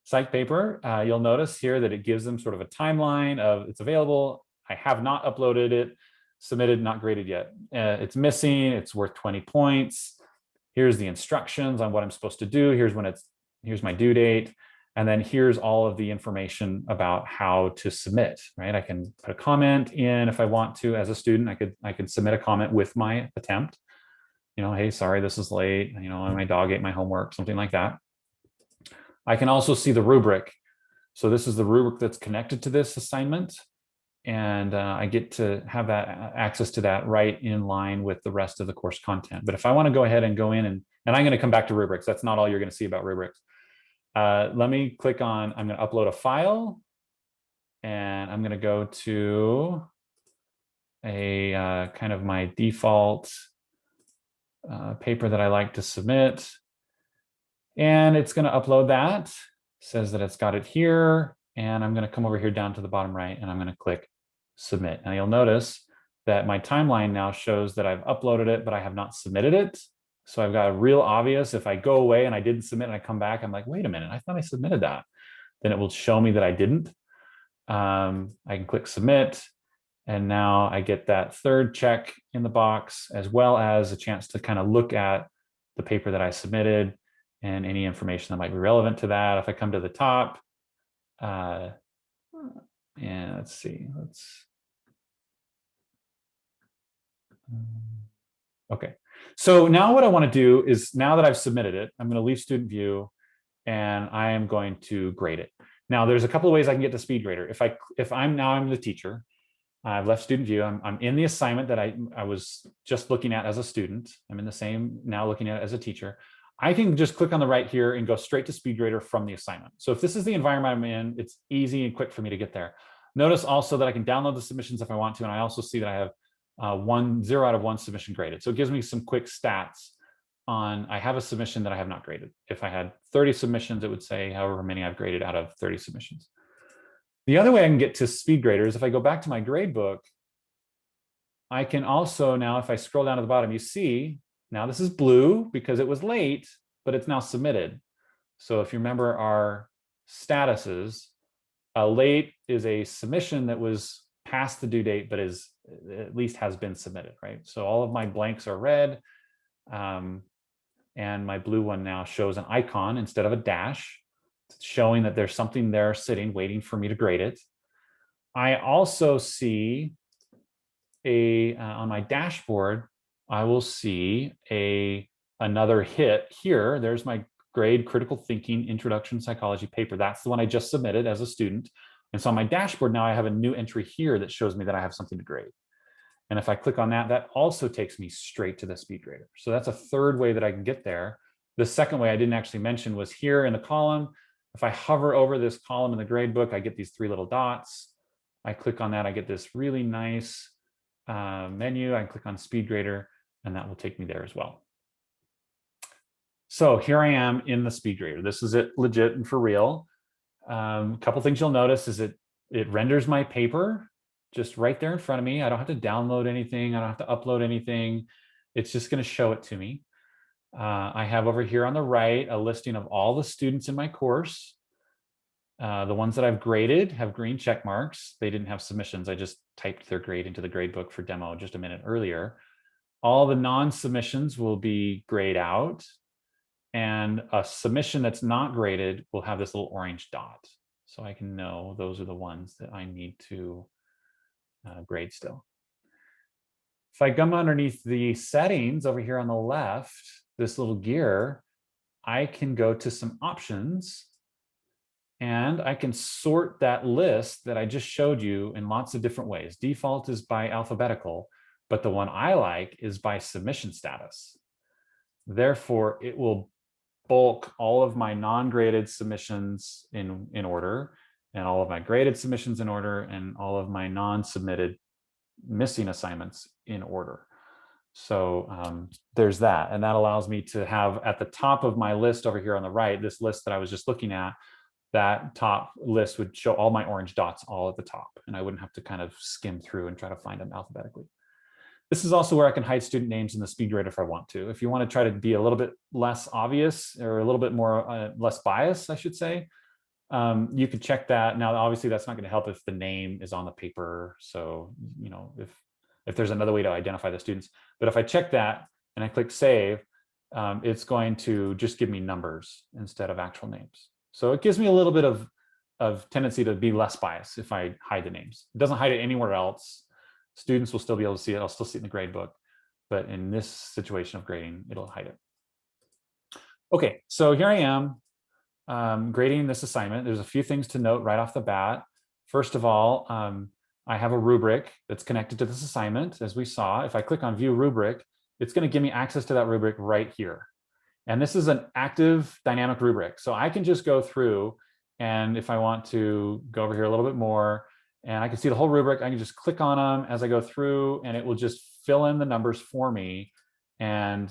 Psych Paper, you'll notice here that it gives them sort of a timeline of it's available. I have not uploaded it, submitted, not graded yet. It's missing, it's worth 20 points. Here's the instructions on what I'm supposed to do. Here's my due date. And then here's all of the information about how to submit, right? I can put a comment in if I want to. As a student, I could submit a comment with my attempt. Hey, sorry, this is late. My dog ate my homework, something like that. I can also see the rubric. So this is the rubric that's connected to this assignment. And I get to have that access to that right in line with the rest of the course content. But if I want to go ahead and go in and I'm going to come back to rubrics. That's not all you're going to see about rubrics. Let me click on, I'm going to upload a file, and I'm going to go to a kind of my default paper that I like to submit. And it's going to upload that. It says that it's got it here. And I'm going to come over here down to the bottom right, and I'm going to click submit. Now you'll notice that my timeline now shows that I've uploaded it, but I have not submitted it. So I've got a real obvious, if I go away and I didn't submit and I come back, I'm like, wait a minute, I thought I submitted that. Then it will show me that I didn't. I can click submit. And now I get that 3rd check in the box, as well as a chance to kind of look at the paper that I submitted and any information that might be relevant to that. If I come to the top, and let's see, okay. So now what I want to do is, now that I've submitted it, I'm going to leave Student View and I am going to grade it. Now there's a couple of ways I can get to SpeedGrader. If I'm the teacher, I've left Student View, I'm in the assignment that I was just looking at as a student. I'm in the same now looking at it as a teacher. I can just click on the right here and go straight to SpeedGrader from the assignment. So if this is the environment I'm in, it's easy and quick for me to get there. Notice also that I can download the submissions if I want to, and I also see that I have 0 out of 1 submission graded. So it gives me some quick stats on, I have a submission that I have not graded. If I had 30 submissions, it would say however many I've graded out of 30 submissions. The other way I can get to SpeedGrader is if I go back to my gradebook, I can also now, if I scroll down to the bottom, you see, now this is blue because it was late, but it's now submitted. So if you remember our statuses, late is a submission that was past the due date, but is at least has been submitted, right? So all of my blanks are red, and my blue one now shows an icon instead of a dash, showing that there's something there sitting, waiting for me to grade it. I also see on my dashboard, I will see another hit here. There's my grade critical thinking introduction psychology paper. That's the one I just submitted as a student. And so on my dashboard now I have a new entry here that shows me that I have something to grade. And if I click on that, that also takes me straight to the SpeedGrader. So that's a third way that I can get there. The second way I didn't actually mention was here in the column. If I hover over this column in the gradebook, I get these 3 little dots. I click on that, I get this really nice menu. I can click on SpeedGrader, and that will take me there as well. So here I am in the SpeedGrader. This is it legit and for real. A couple things you'll notice is it renders my paper just right there in front of me. I don't have to download anything. I don't have to upload anything. It's just going to show it to me. I have over here on the right a listing of all the students in my course. The ones that I've graded have green check marks. They didn't have submissions. I just typed their grade into the gradebook for demo just a minute earlier. All the non-submissions will be grayed out, and a submission that's not graded will have this little orange dot. So I can know those are the ones that I need to grade still. If I come underneath the settings over here on the left, this little gear, I can go to some options, and I can sort that list that I just showed you in lots of different ways. Default is by alphabetical, but the one I like is by submission status. Therefore, it will bulk all of my non-graded submissions in order, and all of my graded submissions in order, and all of my non-submitted missing assignments in order. So there's that. And that allows me to have at the top of my list over here on the right, this list that I was just looking at, that top list would show all my orange dots all at the top, and I wouldn't have to kind of skim through and try to find them alphabetically. This is also where I can hide student names in the SpeedGrader if I want to. If you want to try to be a little bit less obvious, or a little bit more less biased, I should say, you could check that. Now, obviously, that's not going to help if the name is on the paper. So, you know, if there's another way to identify the students. But if I check that and I click save, it's going to just give me numbers instead of actual names. So it gives me a little bit of tendency to be less biased if I hide the names. It doesn't hide it anywhere else. Students will still be able to see it. I'll still see it in the grade book. But in this situation of grading, it'll hide it. Okay, so here I am grading this assignment. There's a few things to note right off the bat. First of all, I have a rubric that's connected to this assignment, as we saw. If I click on View Rubric, it's going to give me access to that rubric right here. And this is an active dynamic rubric. So I can just go through, and if I want to go over here a little bit more, and I can see the whole rubric, I can just click on them as I go through, and it will just fill in the numbers for me. And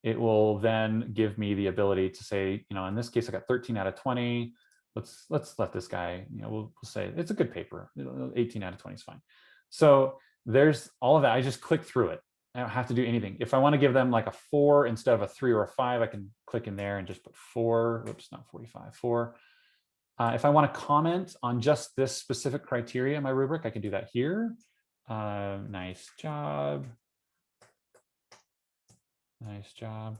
it will then give me the ability to say, you know, in this case, I got 13 out of 20. Let's let this guy, you know, we'll say it's a good paper. 18 out of 20 is fine. So there's all of that. I just click through it. I don't have to do anything. If I want to give them like a 4 instead of a 3 or a 5, I can click in there and just put 4. Oops, not 45, 4. If I want to comment on just this specific criteria in my rubric, I can do that here. Nice job. Nice job.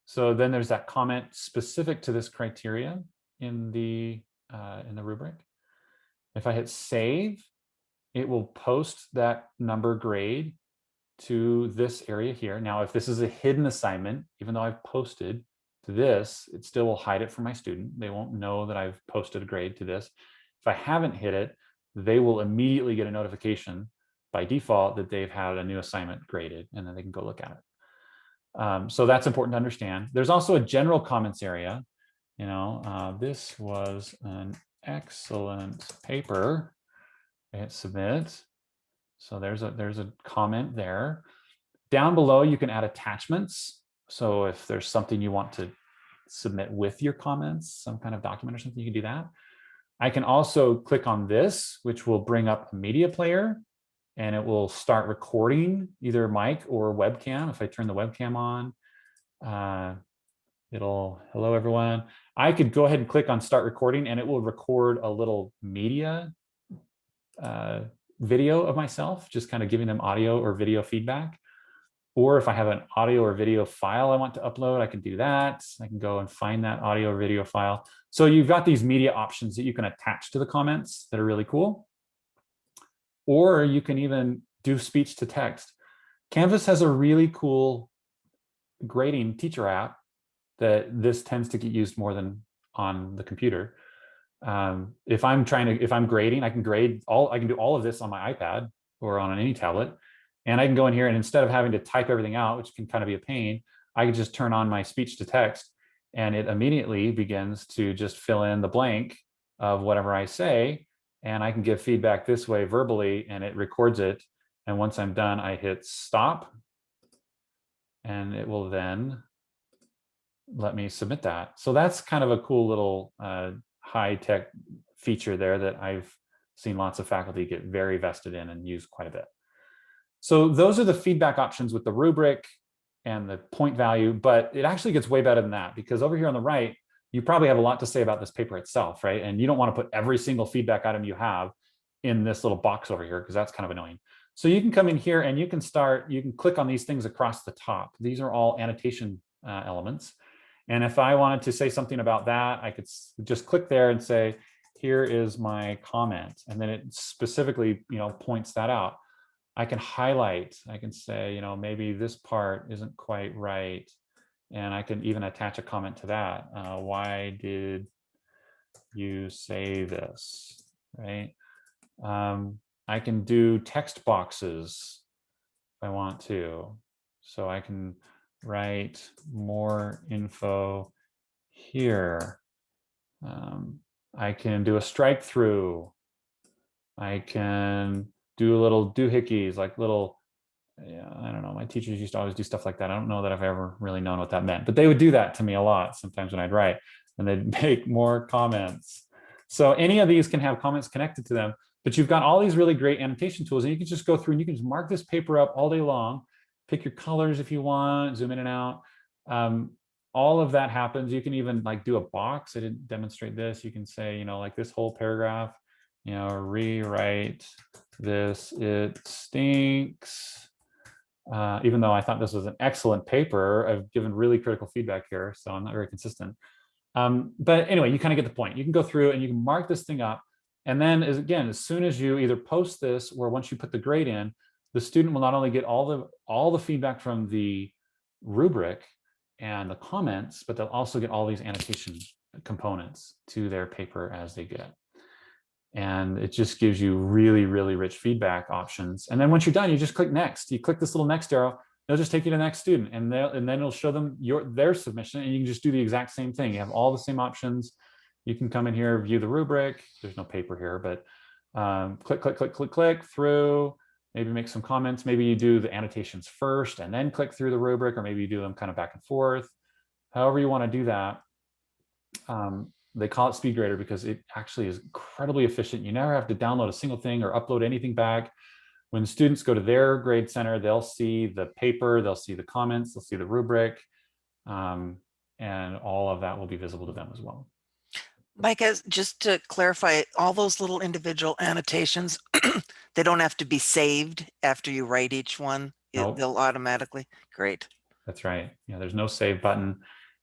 So then there's that comment specific to this criteria in the rubric. If I hit save, it will post that number grade to this area here. Now, if this is a hidden assignment, even though I've posted to this, it still will hide it from my student. They won't know that I've posted a grade to this. If I haven't hit it, they will immediately get a notification by default that they've had a new assignment graded, and then they can go look at it. So that's important to understand. There's also a general comments area. This was an excellent paper. Hit submit. So there's a comment there. Down below, you can add attachments. So if there's something you want to submit with your comments, some kind of document or something, you can do that. I can also click on this, which will bring up a media player, and it will start recording either mic or webcam. If I turn the webcam on, hello everyone. I could go ahead and click on start recording, and it will record a little media video of myself, just kind of giving them audio or video feedback. Or if I have an audio or video file I want to upload, I can do that. I can go and find that audio or video file. So you've got these media options that you can attach to the comments that are really cool. Or you can even do speech to text. Canvas has a really cool grading teacher app that this tends to get used more than on the computer. If I'm grading, I can do all of this on my iPad or on any tablet. And I can go in here, and instead of having to type everything out, which can kind of be a pain, I can just turn on my speech to text, and it immediately begins to just fill in the blank of whatever I say. And I can give feedback this way verbally, and it records it. And once I'm done, I hit stop, and it will then let me submit that. So that's kind of a cool little high-tech feature there that I've seen lots of faculty get very vested in and use quite a bit. So those are the feedback options with the rubric and the point value, but it actually gets way better than that, because over here on the right, you probably have a lot to say about this paper itself, right? And you don't want to put every single feedback item you have in this little box over here, because that's kind of annoying. So you can come in here and you can click on these things across the top. These are all annotation elements. And if I wanted to say something about that, I could just click there and say, here is my comment. And then it specifically, points that out. I can highlight, I can say, maybe this part isn't quite right. And I can even attach a comment to that. Why did you say this, right? I can do text boxes if I want to. So I can write more info here. I can do a strike through. I can do little doohickeys, like little, I don't know, my teachers used to always do stuff like that. I don't know that I've ever really known what that meant, but they would do that to me a lot sometimes when I'd write, and they'd make more comments. So any of these can have comments connected to them, but you've got all these really great annotation tools, and you can just go through and you can just mark this paper up all day long, pick your colors if you want, zoom in and out. All of that happens. You can even like do a box. I didn't demonstrate this. You can say, like this whole paragraph, rewrite this, it stinks. Even though I thought this was an excellent paper, I've given really critical feedback here, so I'm not very consistent. But anyway, you kind of get the point. You can go through and you can mark this thing up. And then as soon as you either post this or once you put the grade in, the student will not only get all the feedback from the rubric and the comments, but they'll also get all these annotation components to their paper as they get. And it just gives you really, really rich feedback options. And then once you're done, you just click next. You click this little next arrow, they'll just take you to the next student, and then it'll show them their submission, and you can just do the exact same thing. You have all the same options. You can come in here, view the rubric. There's no paper here, but click through, maybe make some comments. Maybe you do the annotations first and then click through the rubric, or maybe you do them kind of back and forth. However you want to do that. They call it SpeedGrader because it actually is incredibly efficient. You never have to download a single thing or upload anything back. When students go to their grade center, they'll see the paper, they'll see the comments, they'll see the rubric, and all of that will be visible to them as well. Micah, just to clarify, all those little individual annotations, they don't have to be saved after you write each one. Nope. They'll automatically, great. That's right. There's no save button.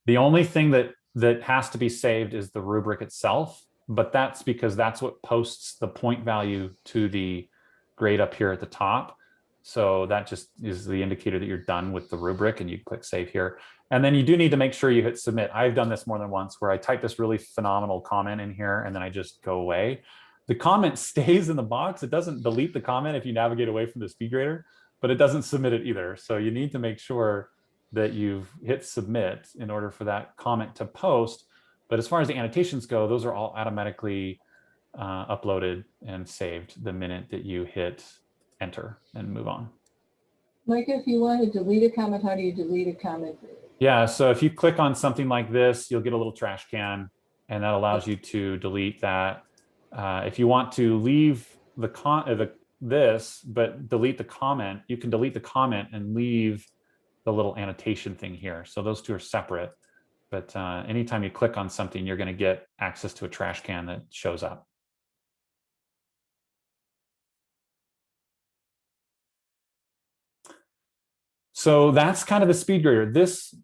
The only thing that has to be saved is the rubric itself, but that's because that's what posts the point value to the grade up here at the top. So that just is the indicator that you're done with the rubric, and you click save here. And then you do need to make sure you hit submit. I've done this more than once where I type this really phenomenal comment in here and then I just go away. The comment stays in the box. It doesn't delete the comment if you navigate away from the SpeedGrader, but it doesn't submit it either. So you need to make sure that you've hit submit in order for that comment to post. But as far as the annotations go, those are all automatically uploaded and saved the minute that you hit enter and move on. Mike, if you want to delete a comment, how do you delete a comment? Yeah, so if you click on something like this, you'll get a little trash can, and that allows you to delete that. If you want to leave this, but delete the comment, you can delete the comment and leave the little annotation thing here. So those two are separate, but anytime you click on something, you're going to get access to a trash can that shows up. So that's kind of the SpeedGrader. This,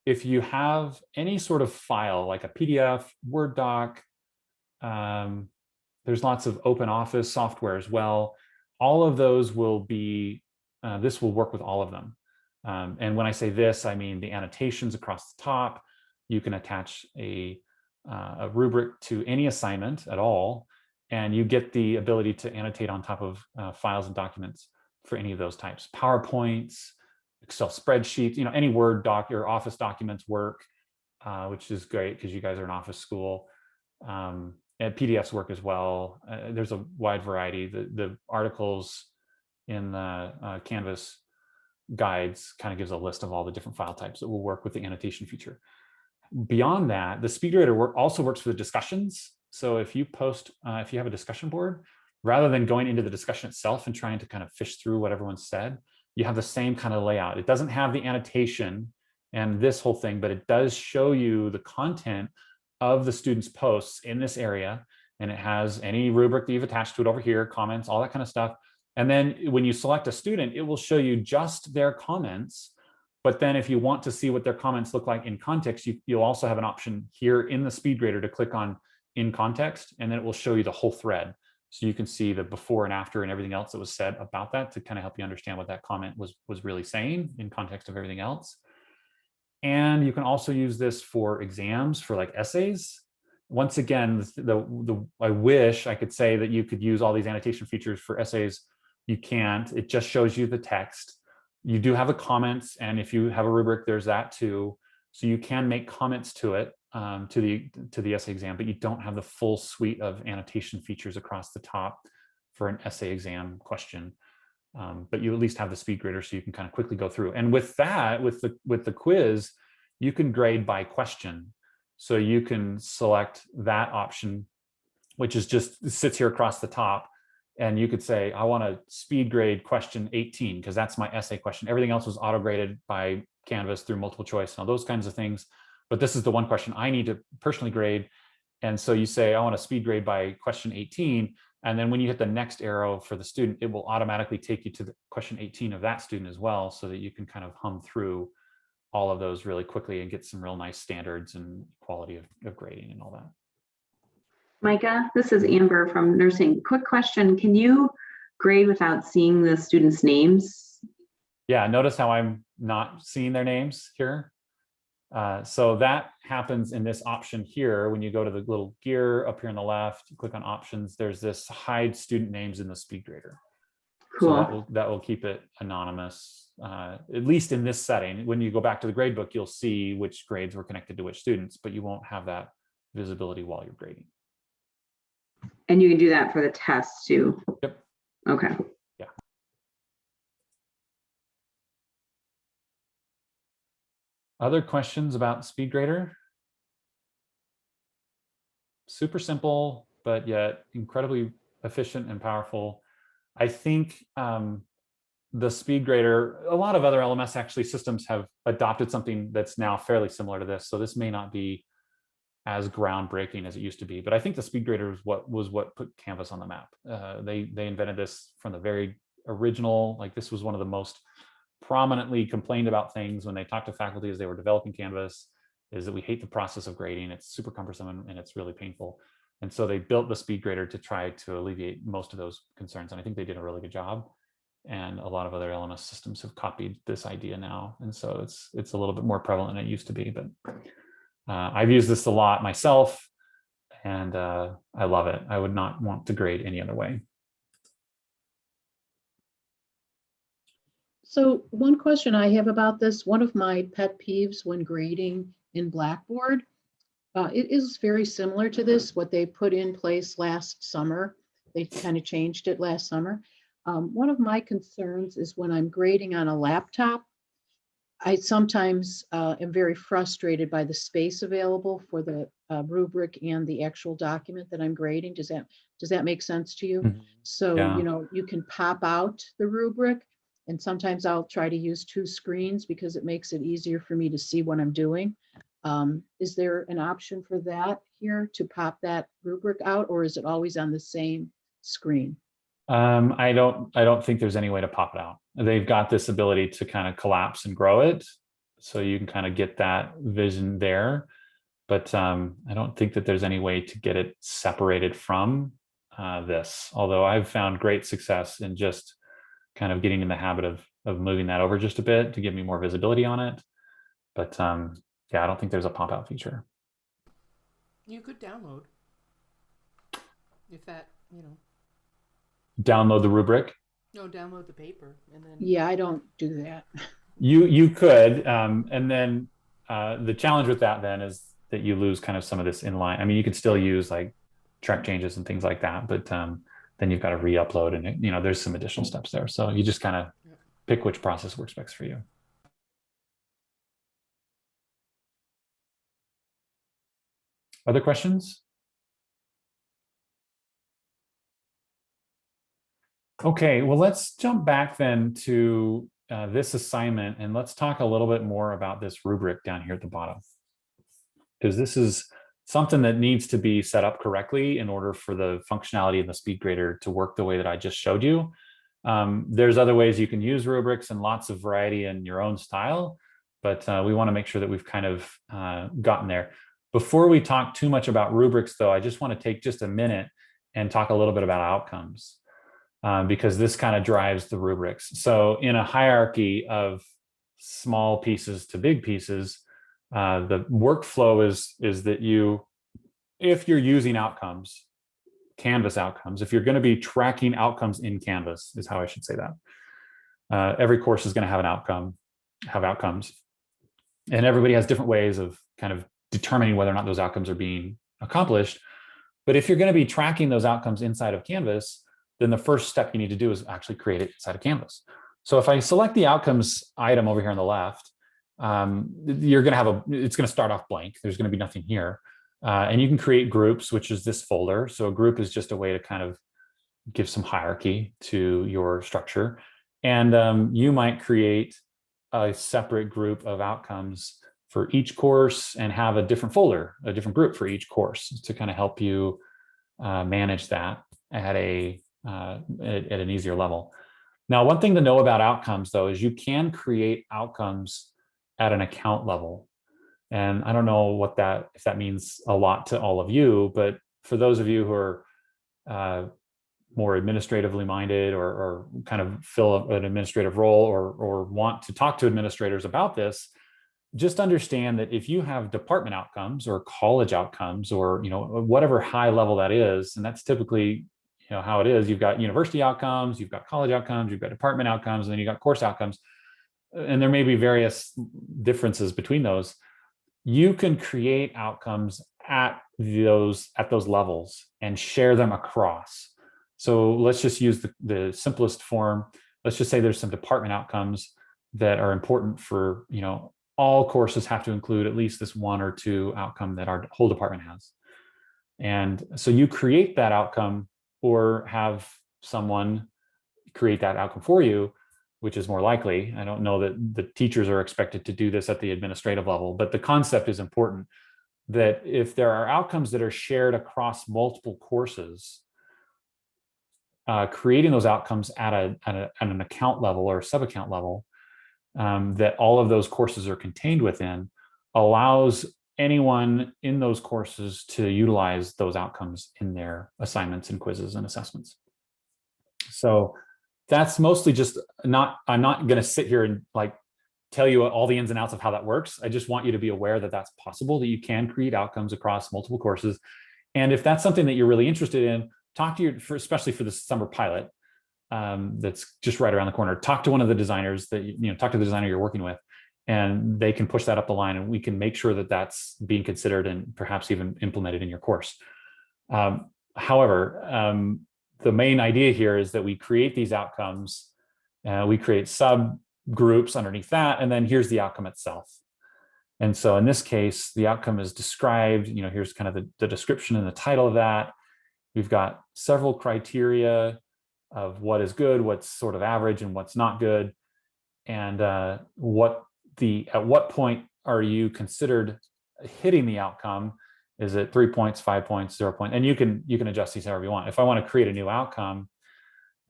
if you have any sort of file like a PDF, Word doc, there's lots of open office software as well. All of those will be, this will work with all of them. And when I say this, I mean the annotations across the top. You can attach a rubric to any assignment at all, and you get the ability to annotate on top of files and documents for any of those types. PowerPoints, Excel spreadsheets, you know, any Word doc or Office documents work, which is great because you guys are an office school. And PDFs work as well. There's a wide variety. The articles in the Canvas guides kind of gives a list of all the different file types that will work with the annotation feature. Beyond that, the SpeedGrader also works for the discussions. So if you post, if you have a discussion board, rather than going into the discussion itself and trying to kind of fish through what everyone said, you have the same kind of layout. It doesn't have the annotation and this whole thing, but it does show you the content of the students' posts in this area. And it has any rubric that you've attached to it over here, comments, all that kind of stuff. And then when you select a student, it will show you just their comments. But then if you want to see what their comments look like in context, you'll also have an option here in the SpeedGrader to click on in context, and then it will show you the whole thread. So you can see the before and after and everything else that was said about that to kind of help you understand what that comment was really saying in context of everything else. And you can also use this for exams, for like essays. Once again, I wish I could say that you could use all these annotation features for essays. You can't. It just shows you the text. You do have the comments, and if you have a rubric, there's that too. So you can make comments to it, to the essay exam, but you don't have the full suite of annotation features across the top for an essay exam question. But you at least have the SpeedGrader, so you can kind of quickly go through. And with that, with the quiz, you can grade by question. So you can select that option, which is just sits here across the top. And you could say, I want to speed grade question 18, because that's my essay question. Everything else was auto graded by Canvas through multiple choice and all those kinds of things. But this is the one question I need to personally grade. And so you say, I want to speed grade by question 18. And then when you hit the next arrow for the student, it will automatically take you to the question 18 of that student as well, so that you can kind of hum through all of those really quickly and get some real nice standards and quality of grading and all that. Micah, this is Amber from nursing. Quick question. Can you grade without seeing the students' names? Yeah, notice how I'm not seeing their names here. So that happens in this option here. When you go to the little gear up here on the left, you click on options, there's this hide student names in the SpeedGrader. Cool. So that will keep it anonymous, at least in this setting. When you go back to the gradebook, you'll see which grades were connected to which students, but you won't have that visibility while you're grading. And you can do that for the test too? Yep. Okay. Yeah. Other questions about SpeedGrader? Super simple, but yet incredibly efficient and powerful. I think the SpeedGrader, a lot of other LMS actually systems have adopted something that's now fairly similar to this. So this may not be as groundbreaking as it used to be, but I think the SpeedGrader was what put Canvas on the map. They invented this from the very original. Like, this was one of the most prominently complained about things when they talked to faculty as they were developing Canvas, is that we hate the process of grading. It's super cumbersome and it's really painful. And so they built the SpeedGrader to try to alleviate most of those concerns. And I think they did a really good job. And a lot of other LMS systems have copied this idea now. And so it's a little bit more prevalent than it used to be, but I've used this a lot myself, and I love it. I would not want to grade any other way. So one question I have about this, one of my pet peeves when grading in Blackboard, it is very similar to this, what they put in place last summer. They kind of changed it last summer. One of my concerns is when I'm grading on a laptop, I sometimes am very frustrated by the space available for the rubric and the actual document that I'm grading. Does that make sense to you? Mhm. So, Yeah. you know, you can pop out the rubric, and sometimes I'll try to use 2 screens because it makes it easier for me to see what I'm doing. Is there an option for that here to pop that rubric out, or is it always on the same screen? I don't think there's any way to pop it out. They've got this ability to kind of collapse and grow it, so you can kind of get that vision there. But I don't think that there's any way to get it separated from this. Although I've found great success in just kind of getting in the habit of moving that over just a bit to give me more visibility on it. But yeah, I don't think there's a pop out feature. You could download if that, you know. Download the rubric. No, download the paper and then. Yeah, I don't do that. You could, and then the challenge with that then is that you lose kind of some of this inline. I mean, you can still use like track changes and things like that, but then you've got to re-upload, and you know there's some additional steps there. So you just kind of pick which process works best for you. Other questions? Okay, well, let's jump back then to this assignment, and let's talk a little bit more about this rubric down here at the bottom, because this is something that needs to be set up correctly in order for the functionality of the SpeedGrader to work the way that I just showed you. There's other ways you can use rubrics and lots of variety in your own style, but we want to make sure that we've kind of gotten there. Before we talk too much about rubrics, though, I just want to take just a minute and talk a little bit about outcomes, because this kind of drives the rubrics. So in a hierarchy of small pieces to big pieces, the workflow is that if you're using outcomes, Canvas outcomes, if you're going to be tracking outcomes in Canvas, is how I should say that. Every course is going to have outcomes, and everybody has different ways of kind of determining whether or not those outcomes are being accomplished. But if you're going to be tracking those outcomes inside of Canvas, then the first step you need to do is actually create it inside of Canvas. So if I select the outcomes item over here on the left, you're going to it's going to start off blank. There's going to be nothing here. And you can create groups, which is this folder. So a group is just a way to kind of give some hierarchy to your structure. And you might create a separate group of outcomes for each course and have a different folder, a different group for each course to kind of help you manage that at an easier level. Now, one thing to know about outcomes, though, is you can create outcomes at an account level. And I don't know if that means a lot to all of you, but for those of you who are more administratively minded or kind of fill an administrative role or want to talk to administrators about this, just understand that if you have department outcomes or college outcomes or whatever high level that is, and that's typically how it is, you've got university outcomes, you've got college outcomes, you've got department outcomes, and then you've got course outcomes, and there may be various differences between those. You can create outcomes at those levels and share them across. So let's just use the simplest form. Let's just say there's some department outcomes that are important for, all courses have to include at least this 1 or 2 outcome that our whole department has. And so you create that outcome or have someone create that outcome for you, which is more likely. I don't know that the teachers are expected to do this at the administrative level, but the concept is important that if there are outcomes that are shared across multiple courses, creating those outcomes at an account level or sub-account level that all of those courses are contained within allows anyone in those courses to utilize those outcomes in their assignments and quizzes and assessments. So that's mostly just I'm not going to sit here and tell you all the ins and outs of how that works. I just want you to be aware that that's possible, that you can create outcomes across multiple courses. And if that's something that you're really interested in, talk to especially for the summer pilot, that's just right around the corner. Talk to one of the designers talk to the designer you're working with, and they can push that up the line, and we can make sure that that's being considered and perhaps even implemented in your course. However, the main idea here is that we create these outcomes, we create subgroups underneath that, and then here's the outcome itself. And so in this case, the outcome is described, here's kind of the description and the title of that. We've got several criteria of what is good, what's sort of average, and what's not good. And at what point are you considered hitting the outcome? Is it 3 points, 5 points, 0 point? And you can adjust these however you want. If I want to create a new outcome,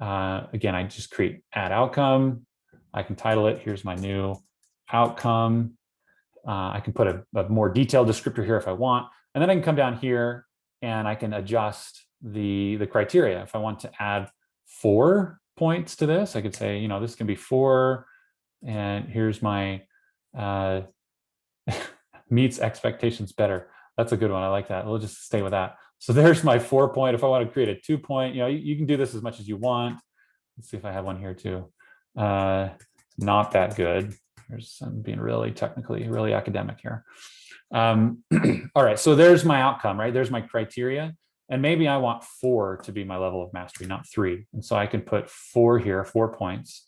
again, I just create add outcome. I can title it, here's my new outcome. I can put a more detailed descriptor here if I want. And then I can come down here and I can adjust the criteria. If I want to add 4 points to this, I could say, this can be 4. And here's my meets expectations better. That's a good one. I like that. We'll just stay with that. So there's my 4 point. If I want to create a 2 point, you can do this as much as you want. Let's see if I have one here too. Not that good. I'm being really technically, really academic here. All right, so there's my outcome, right? There's my criteria. And maybe I want 4 to be my level of mastery, not 3. And so I can put 4 here, 4 points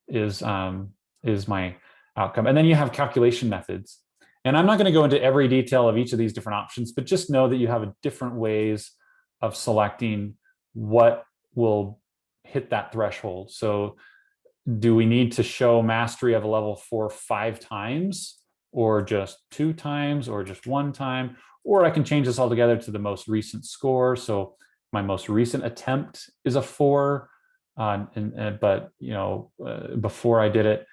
is my outcome. And then you have calculation methods. And I'm not going to go into every detail of each of these different options, but just know that you have different ways of selecting what will hit that threshold. So do we need to show mastery of a level 4 5 times, or just 2 times, or just 1 time? Or I can change this all together to the most recent score. So my most recent attempt is a 4, but before I did it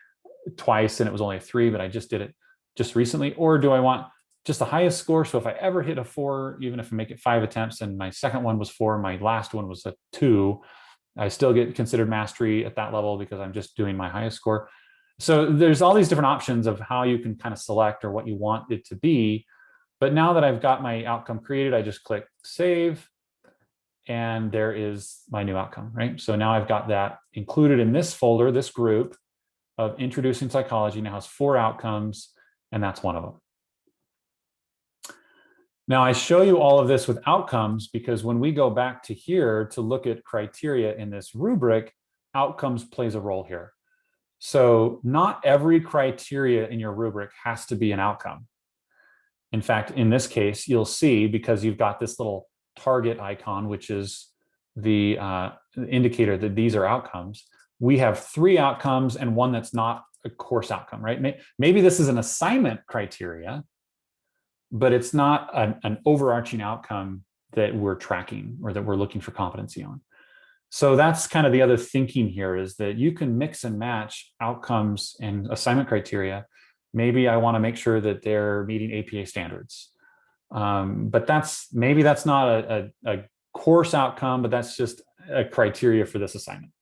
twice and it was only a 3, but I just did it just recently. Or do I want just the highest score? So if I ever hit a 4, even if I make it 5 attempts and my second one was 4, my last one was a 2, I still get considered mastery at that level because I'm just doing my highest score. So there's all these different options of how you can kind of select or what you want it to be. But now that I've got my outcome created, I just click save, and there is my new outcome, right? So now I've got that included in this folder, this group of introducing psychology now has 4 outcomes, and that's one of them. Now I show you all of this with outcomes because when we go back to here to look at criteria in this rubric, outcomes plays a role here. So not every criteria in your rubric has to be an outcome. In fact, in this case, you'll see, because you've got this little target icon, which is the indicator that these are outcomes, we have 3 outcomes and 1 that's not a course outcome, right? Maybe this is an assignment criteria, but it's not an overarching outcome that we're tracking or that we're looking for competency on. So that's kind of the other thinking here, is that you can mix and match outcomes and assignment criteria. Maybe I want to make sure that they're meeting APA standards. But maybe that's not a course outcome, but that's just a criteria for this assignment.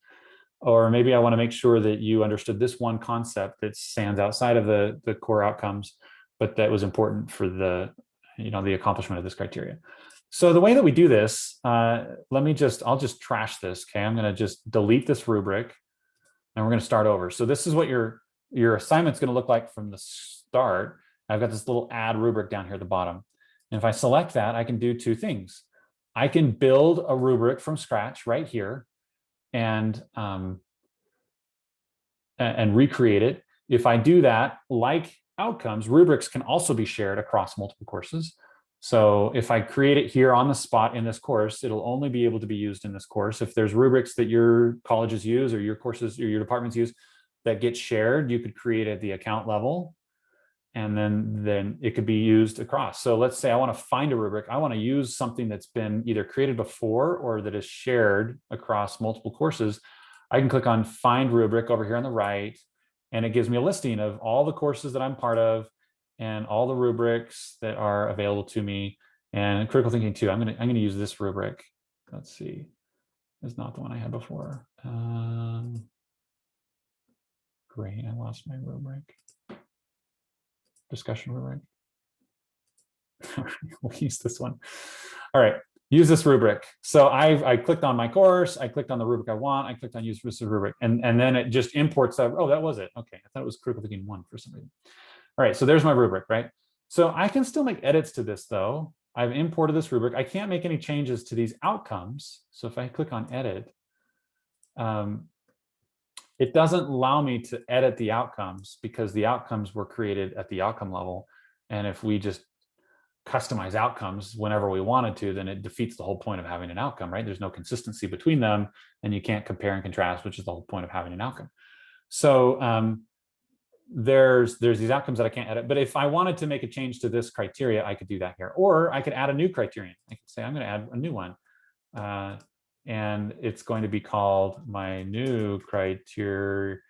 Or maybe I want to make sure that you understood this one concept that stands outside of the core outcomes, but that was important for the accomplishment of this criteria. So the way that we do this, I'll just trash this. Okay, I'm going to just delete this rubric, and we're going to start over. So this is what your assignment's going to look like from the start. I've got this little add rubric down here at the bottom. And if I select that, I can do 2 things. I can build a rubric from scratch right here and recreate it. If I do that, like outcomes, rubrics can also be shared across multiple courses. So if I create it here on the spot in this course, it'll only be able to be used in this course. If there's rubrics that your colleges use or your courses or your departments use that get shared, you could create at the account level, and then it could be used across. So let's say I want to find a rubric. I want to use something that's been either created before or that is shared across multiple courses. I can click on Find Rubric over here on the right, and it gives me a listing of all the courses that I'm part of and all the rubrics that are available to me. And critical thinking too, I'm gonna use this rubric. Let's see, it's not the one I had before. Great, I lost my rubric. Discussion rubric. We'll use this one. All right, use this rubric. So I clicked on my course, I clicked on the rubric I want, I clicked on use this rubric, and then it just imports that. Oh, that was it. Okay, I thought it was critical thinking 1 for some reason. All right, so there's my rubric, right? So I can still make edits to this though. I've imported this rubric. I can't make any changes to these outcomes. So if I click on edit, it doesn't allow me to edit the outcomes because the outcomes were created at the outcome level. And if we just customize outcomes whenever we wanted to, then it defeats the whole point of having an outcome, right? There's no consistency between them and you can't compare and contrast, which is the whole point of having an outcome. So there's these outcomes that I can't edit, but if I wanted to make a change to this criteria, I could do that here, or I could add a new criterion. I could say, I'm going to add a new one. And it's going to be called my new criterion.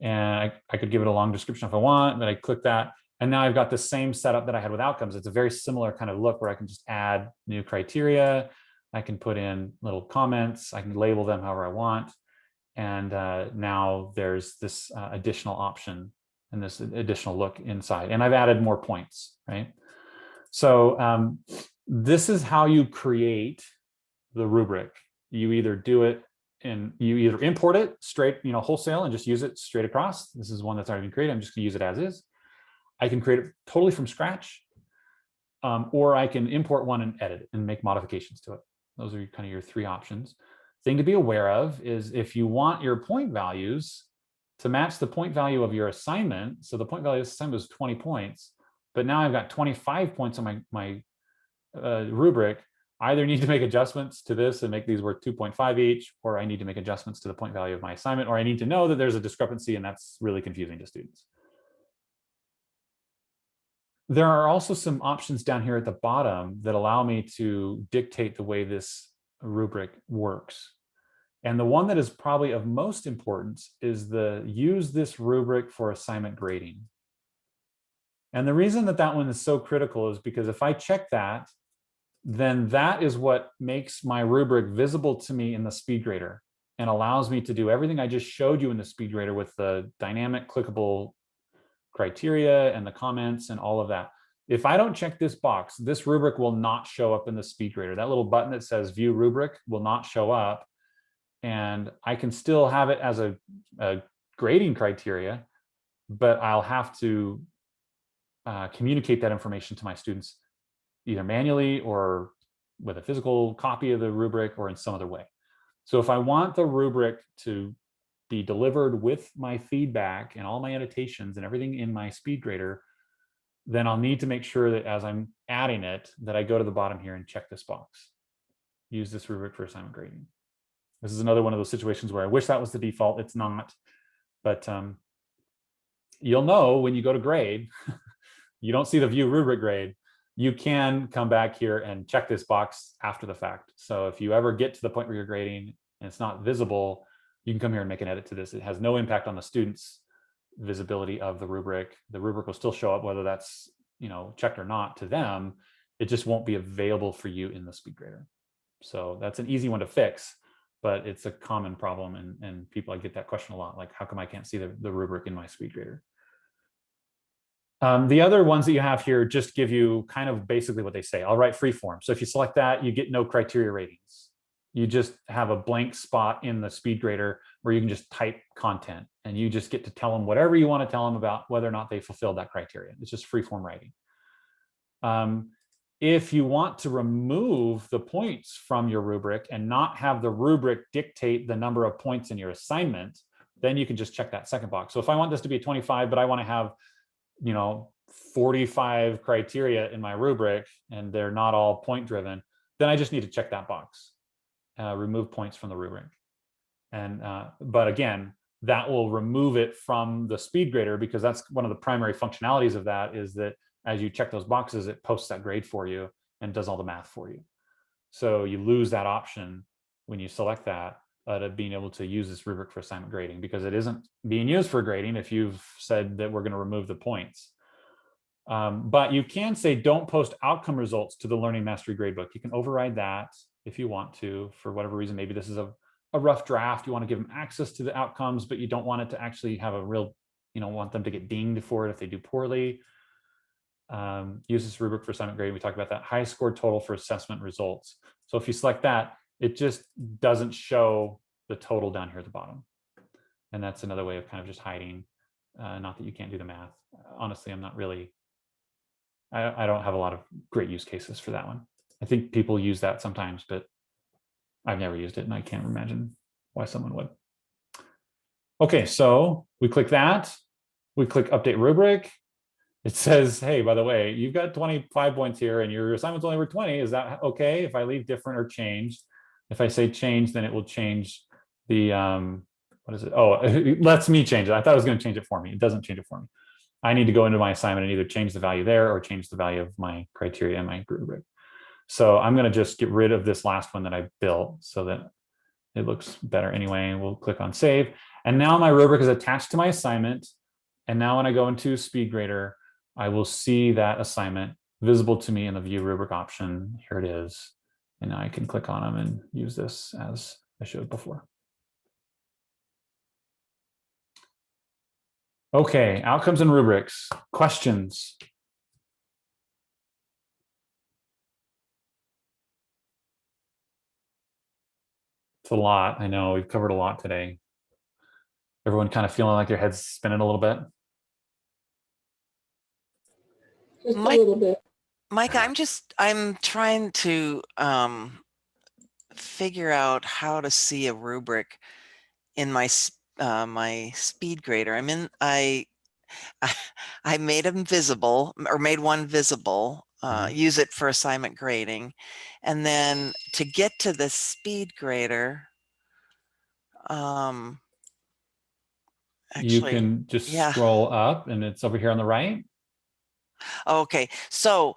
And I could give it a long description if I want, but I click that. And now I've got the same setup that I had with outcomes. It's a very similar kind of look where I can just add new criteria. I can put in little comments. I can label them however I want. And now there's this additional option and this additional look inside. And I've added more points, right? So this is how you create the rubric. You either do it and you either import it straight, wholesale and just use it straight across. This is one that's already been created. I'm just gonna use it as is. I can create it totally from scratch, or I can import one and edit it and make modifications to it. Those are kind of your 3 options. Thing to be aware of is if you want your point values to match the point value of your assignment, so the point value of this assignment was 20 points, but now I've got 25 points on my rubric. I either need to make adjustments to this and make these worth 2.5 each, or I need to make adjustments to the point value of my assignment, or I need to know that there's a discrepancy, and that's really confusing to students. There are also some options down here at the bottom that allow me to dictate the way this rubric works. And the one that is probably of most importance is the use this rubric for assignment grading. And the reason that that one is so critical is because if I check that, then that is what makes my rubric visible to me in the SpeedGrader and allows me to do everything I just showed you in the SpeedGrader with the dynamic clickable criteria and the comments and all of that. If I don't check this box, this rubric will not show up in the SpeedGrader. That little button that says view rubric will not show up. And I can still have it as a grading criteria, but I'll have to communicate that information to my students either manually or with a physical copy of the rubric or in some other way. So if I want the rubric to be delivered with my feedback and all my annotations and everything in my SpeedGrader, then I'll need to make sure that as I'm adding it, that I go to the bottom here and check this box. Use this rubric for assignment grading. This is another one of those situations where I wish that was the default. It's not, but you'll know when you go to grade, you don't see the view rubric grade, you can come back here and check this box after the fact. So if you ever get to the point where you're grading and it's not visible, you can come here and make an edit to this. It has no impact on the student's visibility of the rubric. The rubric will still show up whether that's checked or not to them. It just won't be available for you in the SpeedGrader. So that's an easy one to fix, but it's a common problem, and people, I get that question a lot, like how come I can't see the rubric in my SpeedGrader? The other ones that you have here just give you kind of basically what they say. I'll write freeform. So if you select that, you get no criteria ratings. You just have a blank spot in the SpeedGrader where you can just type content and you just get to tell them whatever you want to tell them about whether or not they fulfilled that criteria. It's just freeform writing. If you want to remove the points from your rubric and not have the rubric dictate the number of points in your assignment, then you can just check that second box. So if I want this to be 25, but I want to have 45 criteria in my rubric and they're not all point driven, then I just need to check that box, remove points from the rubric. And but again, that will remove it from the SpeedGrader, because that's one of the primary functionalities of that, is that as you check those boxes, it posts that grade for you and does all the math for you. So you lose that option when you select that, of being able to use this rubric for assignment grading, because it isn't being used for grading if you've said that we're going to remove the points. But you can say don't post outcome results to the Learning Mastery Gradebook. You can override that if you want to, for whatever reason. Maybe this is a rough draft. You want to give them access to the outcomes, but you don't want it to actually have a real, want them to get dinged for it if they do poorly. use this rubric for assignment grading. We talked about that. High score total for assessment results. So if you select that, it just doesn't show the total down here at the bottom. And that's another way of kind of just hiding, not that you can't do the math. Honestly, I'm not really, I don't have a lot of great use cases for that one. I think people use that sometimes, but I've never used it and I can't imagine why someone would. Okay, so we click that. We click update rubric. It says, hey, by the way, you've got 25 points here and your assignment's only worth 20. Is that okay if I leave different or changed? If I say change, then it will change the, what is it? Oh, it lets me change it. I thought it was going to change it for me. It doesn't change it for me. I need to go into my assignment and either change the value there or change the value of my criteria and my rubric. So I'm going to just get rid of this last one that I built so that it looks better anyway. We'll click on save. And now my rubric is attached to my assignment. And now when I go into SpeedGrader, I will see that assignment visible to me in the view rubric option. Here it is. And now I can click on them and use this as I showed before. Okay, outcomes and rubrics. Questions? It's a lot. I know we've covered a lot today. Everyone kind of feeling like their head's spinning a little bit? Just a little bit. Mike, I'm trying to figure out how to see a rubric in my my SpeedGrader. I made them visible, or made one visible, use it for assignment grading. And then to get to the SpeedGrader, you can just scroll up and it's over here on the right. Okay, so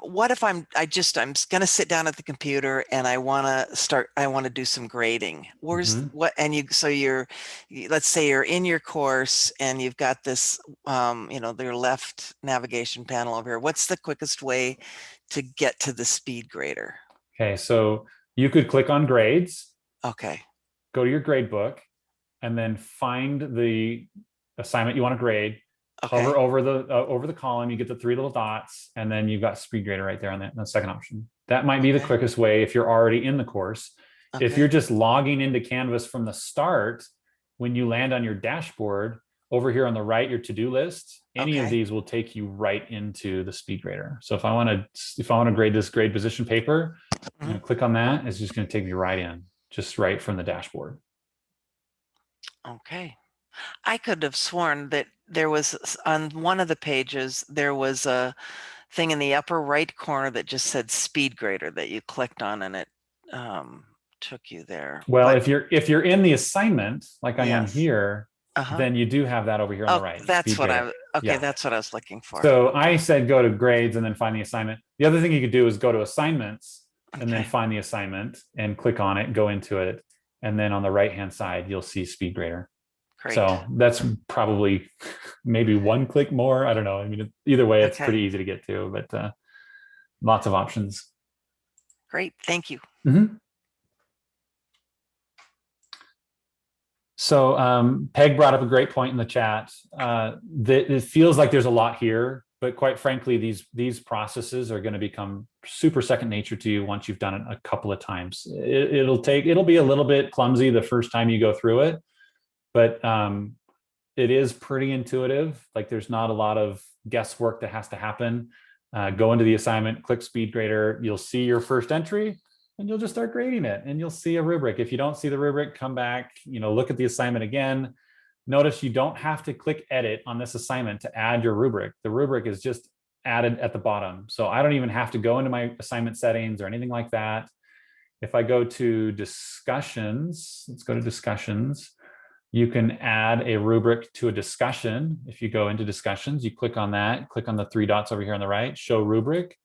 what if I'm going to sit down at the computer and I want to do some grading. Where's what? And let's say you're in your course and you've got this, your left navigation panel over here. What's the quickest way to get to the SpeedGrader? Okay, so you could click on grades. Okay. Go to your grade book and then find the assignment you want to grade. Okay. Hover over the column, you get the 3 little dots, and then you've got SpeedGrader right there on the second option. That might be the quickest way if you're already in the course. Okay. If you're just logging into Canvas from the start, when you land on your dashboard, over here on the right, your to-do list, any of these will take you right into the SpeedGrader. So if I want to grade this grade position paper, I'm going to click on that. It's just going to take me right in, just right from the dashboard. Okay. I could have sworn that there was, on one of the pages, there was a thing in the upper right corner that just said SpeedGrader that you clicked on and it took you there. Well, if you're in the assignment, like I am here, then you do have that over here on the right. That's what that's what I was looking for. So I said go to grades and then find the assignment. The other thing you could do is go to assignments and then find the assignment and click on it, go into it. And then on the right-hand side, you'll see SpeedGrader. Great. So that's probably maybe one click more. I don't know. I mean, either way, it's pretty easy to get to, but lots of options. Great. Thank you. So Peg brought up a great point in the chat. That it feels like there's a lot here, but quite frankly, these processes are going to become super second nature to you once you've done it a couple of times. It'll be a little bit clumsy the first time you go through it, but it is pretty intuitive. Like there's not a lot of guesswork that has to happen. Go into the assignment, click SpeedGrader, you'll see your first entry and you'll just start grading it and you'll see a rubric. If you don't see the rubric, come back, look at the assignment again. Notice you don't have to click edit on this assignment to add your rubric. The rubric is just added at the bottom. So I don't even have to go into my assignment settings or anything like that. If I go to discussions, let's go to discussions. You can add a rubric to a discussion. If you go into discussions, you click on that, click on the 3 dots over here on the right, show rubric.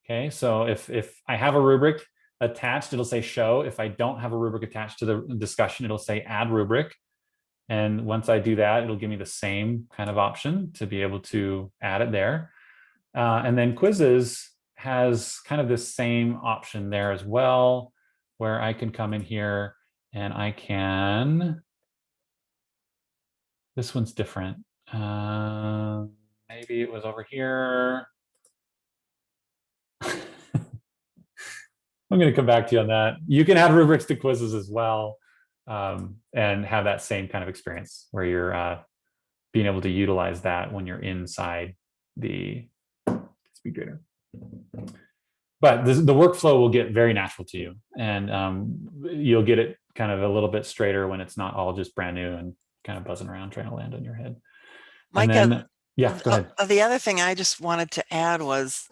Okay, so if I have a rubric attached, it'll say show. If I don't have a rubric attached to the discussion, it'll say add rubric. And once I do that, it'll give me the same kind of option to be able to add it there. And then quizzes has kind of this same option there as well, where I can come in here and I can, this one's different. maybe it was over here. I'm going to come back to you on that. You can add rubrics to quizzes as well, and have that same kind of experience where you're being able to utilize that when you're inside the SpeedGrader. But the workflow will get very natural to you, and you'll get it kind of a little bit straighter when it's not all just brand new and kind of buzzing around trying to land on your head. Micah, and then, yeah, go ahead. The other thing I just wanted to add was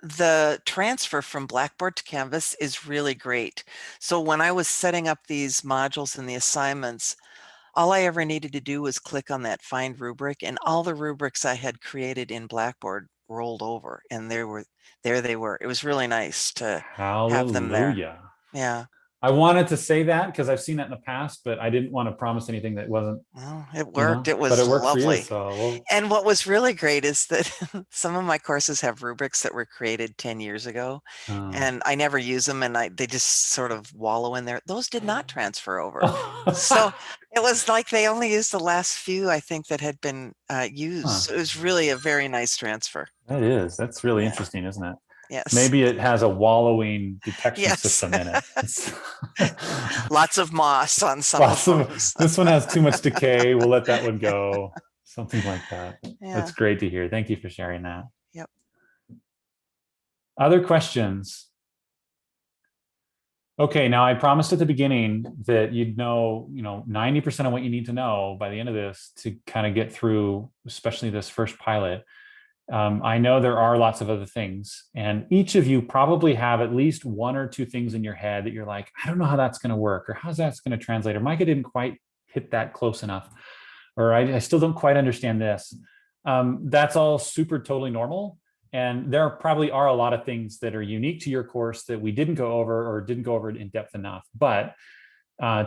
the transfer from Blackboard to Canvas is really great. So when I was setting up these modules and the assignments, all I ever needed to do was click on that find rubric, and all the rubrics I had created in Blackboard rolled over, and there they were. It was really nice to have them there. Yeah. I wanted to say that because I've seen that in the past, but I didn't want to promise anything that wasn't. Well, it worked. You know, it was lovely. You, so and what was really great is that some of my courses have rubrics that were created 10 years ago, and I never use them, and they just sort of wallow in there. Those did not transfer over. So it was like they only used the last few, I think, that had been used. So it was really a very nice transfer. That is. That's really interesting, isn't it? Yes. Maybe it has a wallowing detection system in it. Lots of moss on some of them. This one has too much decay. We'll let that one go. Something like that. Yeah. That's great to hear. Thank you for sharing that. Yep. Other questions? Okay, now I promised at the beginning that you'd know, 90% of what you need to know by the end of this to kind of get through, especially this first pilot. I know there are lots of other things, and each of you probably have at least one or two things in your head that you're like, I don't know how that's going to work, or how's that's going to translate, or Micah didn't quite hit that close enough, or I still don't quite understand this. That's all super totally normal. And there probably are a lot of things that are unique to your course that we didn't go over or didn't go over in depth enough. But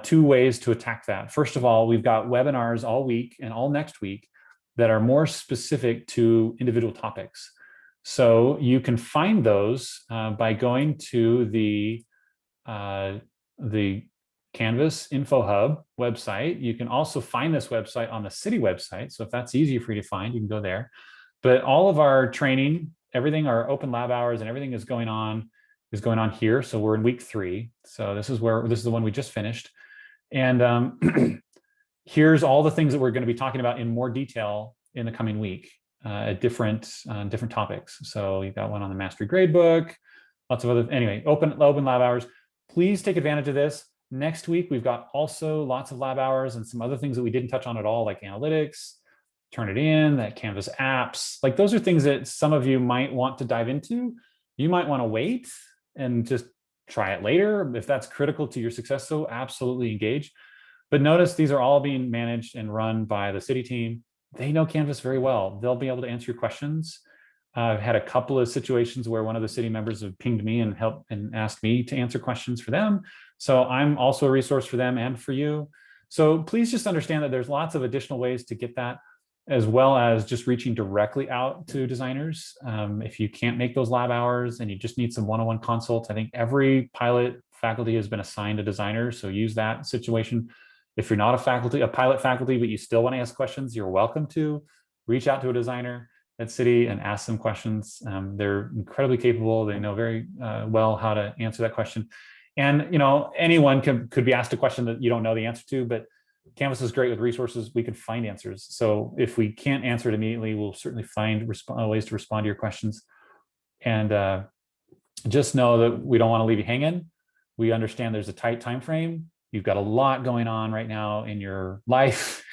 two ways to attack that. First of all, we've got webinars all week and all next week that are more specific to individual topics. So you can find those by going to the Canvas Info Hub website. You can also find this website on the city website. So if that's easier for you to find, you can go there. But all of our training, everything, our open lab hours and everything is going on here. So we're in week 3. So this is the one we just finished. And here's all the things that we're going to be talking about in more detail in the coming week at different topics. So you've got one on the mastery gradebook, lots of other, anyway, open lab hours. Please take advantage of this. Next week, we've got also lots of lab hours and some other things that we didn't touch on at all, like analytics, Turnitin, that Canvas apps. Like those are things that some of you might want to dive into. You might want to wait and just try it later if that's critical to your success. So absolutely engage. But notice these are all being managed and run by the city team. They know Canvas very well. They'll be able to answer your questions. I've had a couple of situations where one of the city members have pinged me and helped and asked me to answer questions for them. So I'm also a resource for them and for you. So please just understand that there's lots of additional ways to get that, as well as just reaching directly out to designers. If you can't make those lab hours and you just need some one-on-one consults, I think every pilot faculty has been assigned a designer. So use that situation. If you're not a pilot faculty, but you still want to ask questions, you're welcome to reach out to a designer at City and ask them questions. They're incredibly capable. They know very well how to answer that question. And anyone could be asked a question that you don't know the answer to, but Canvas is great with resources. We can find answers. So if we can't answer it immediately, we'll certainly find ways to respond to your questions. And just know that we don't want to leave you hanging. We understand there's a tight time frame. You've got a lot going on right now in your life,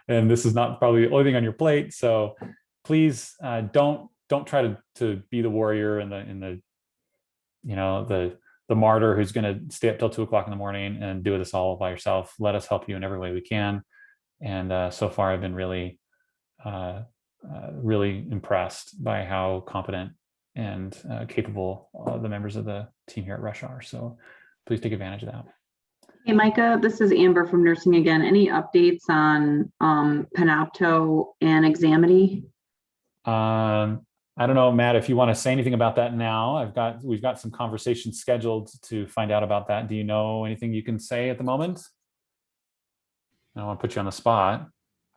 and this is not probably the only thing on your plate. So please don't try to be the warrior and the martyr who's going to stay up till 2 o'clock in the morning and do this all by yourself. Let us help you in every way we can. And so far, I've been really, really impressed by how competent and capable the members of the team here at Rush are. So please take advantage of that. Hey, Micah, this is Amber from Nursing again. Any updates on Panopto and Examity? I don't know, Matt, if you want to say anything about that now. We've got some conversations scheduled to find out about that. Do you know anything you can say at the moment? I don't want to put you on the spot.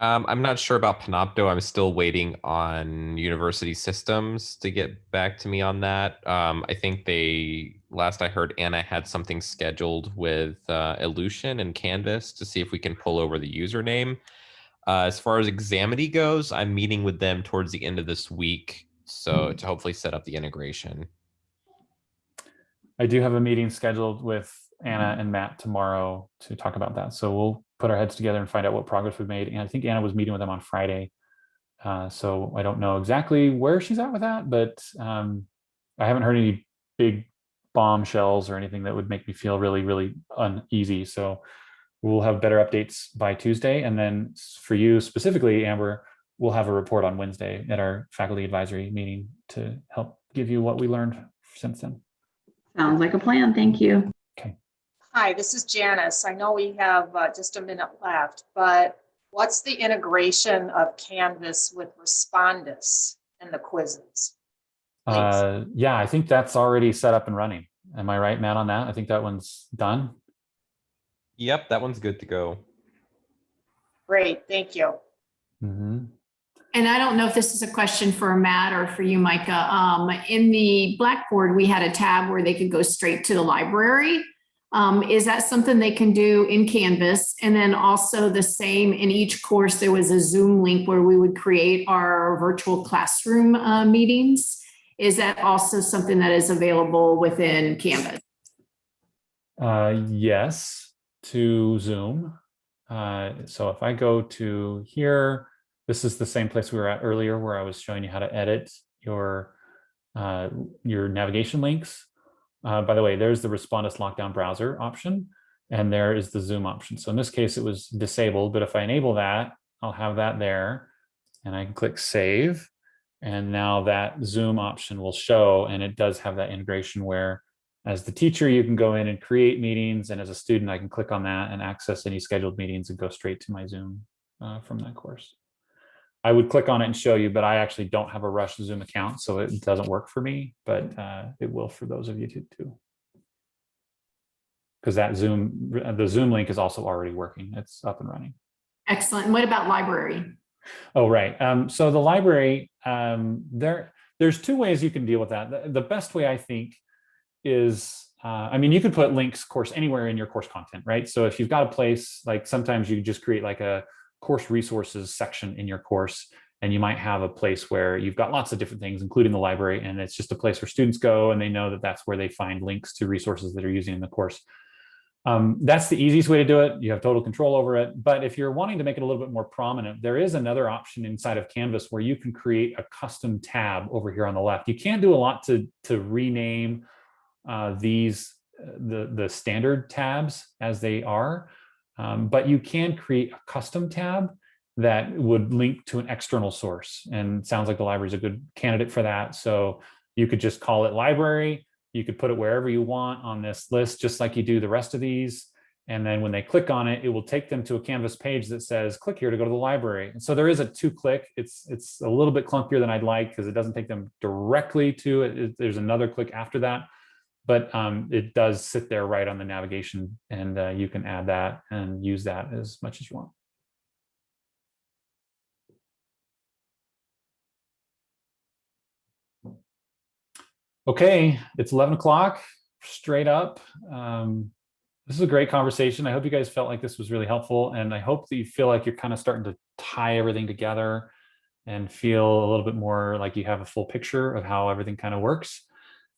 I'm not sure about Panopto. I'm still waiting on University Systems to get back to me on that. I think last I heard, Anna had something scheduled with Illusion and Canvas to see if we can pull over the username. As far as Examity goes, I'm meeting with them towards the end of this week, so to hopefully set up the integration. I do have a meeting scheduled with Anna and Matt tomorrow to talk about that. So we'll put our heads together and find out what progress we've made. And I think Anna was meeting with them on Friday. So I don't know exactly where she's at with that, but I haven't heard any big bombshells or anything that would make me feel really, really uneasy. So we'll have better updates by Tuesday. And then for you specifically, Amber, we'll have a report on Wednesday at our faculty advisory meeting to help give you what we learned since then. Sounds like a plan. Thank you. Okay. Hi, this is Janice. I know we have just a minute left, but what's the integration of Canvas with Respondus and the quizzes? Yeah, I think that's already set up and running. Am I right, Matt, on that? I think that one's done. Yep, that one's good to go. Great, thank you. Mm-hmm. And I don't know if this is a question for Matt or for you, Micah. In the Blackboard, we had a tab where they could go straight to the library. Is that something they can do in Canvas? And then also the same in each course, there was a Zoom link where we would create our virtual classroom meetings. Is that also something that is available within Canvas? Yes, to Zoom. So if I go to here, this is the same place we were at earlier where I was showing you how to edit your navigation links. By the way, there's the Respondus Lockdown Browser option, and there is the Zoom option. So in this case, it was disabled, but if I enable that, I'll have that there, and I can click Save, and now that Zoom option will show, and it does have that integration where as the teacher, you can go in and create meetings, and as a student, I can click on that and access any scheduled meetings and go straight to my Zoom from that course. I would click on it and show you, but I actually don't have a Rush Zoom account, so it doesn't work for me, but it will for those of you too. Because the Zoom link is also already working. It's up and running. Excellent. And what about library? Oh, right. So the library, there's two ways you can deal with that. The best way, I think, is, I mean, you could put links, of course, anywhere in your course content, right? So if you've got a place, like sometimes you just create like a course resources section in your course, and you might have a place where you've got lots of different things, including the library, and it's just a place where students go and they know that that's where they find links to resources that are using in the course. That's the easiest way to do it. You have total control over it. But if you're wanting to make it a little bit more prominent, there is another option inside of Canvas where you can create a custom tab over here on the left. You can't do a lot to rename the standard tabs as they are, but you can create a custom tab that would link to an external source. And it sounds like the library is a good candidate for that. So you could just call it library. You could put it wherever you want on this list, just like you do the rest of these. And then when they click on it, it will take them to a Canvas page that says, click here to go to the library. And so there is a 2-click. It's a little bit clunkier than I'd like because it doesn't take them directly to it. There's another click after that, but it does sit there right on the navigation, and you can add that and use that as much as you want. Okay, it's 11 o'clock, straight up. This is a great conversation. I hope you guys felt like this was really helpful, and I hope that you feel like you're kind of starting to tie everything together and feel a little bit more like you have a full picture of how everything kind of works.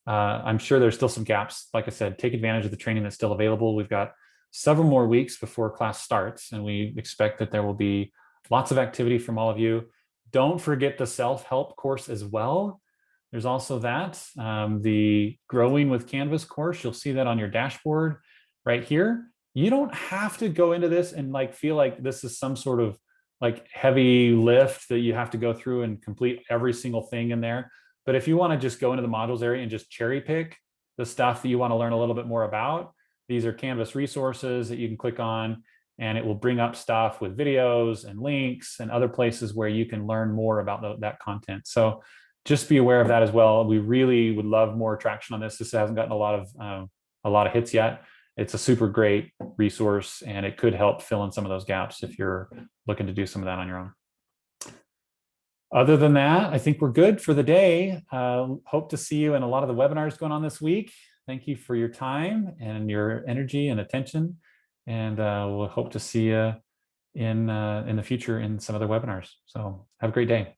I'm sure there's still some gaps. Like I said, take advantage of the training that's still available. We've got several more weeks before class starts, and we expect that there will be lots of activity from all of you. Don't forget the self-help course as well. There's also that, the Growing with Canvas course. You'll see that on your dashboard right here. You don't have to go into this and like feel like this is some sort of like heavy lift that you have to go through and complete every single thing in there. But if you want to just go into the modules area and just cherry pick the stuff that you want to learn a little bit more about, these are Canvas resources that you can click on, and it will bring up stuff with videos and links and other places where you can learn more about that content. So just be aware of that as well. We really would love more traction on this. This hasn't gotten a lot of hits yet. it's a super great resource, and it could help fill in some of those gaps if you're looking to do some of that on your own. Other than that, I think we're good for the day. Hope to see you in a lot of the webinars going on this week. Thank you for your time and your energy and attention. And we'll hope to see you in the future in some other webinars. So have a great day.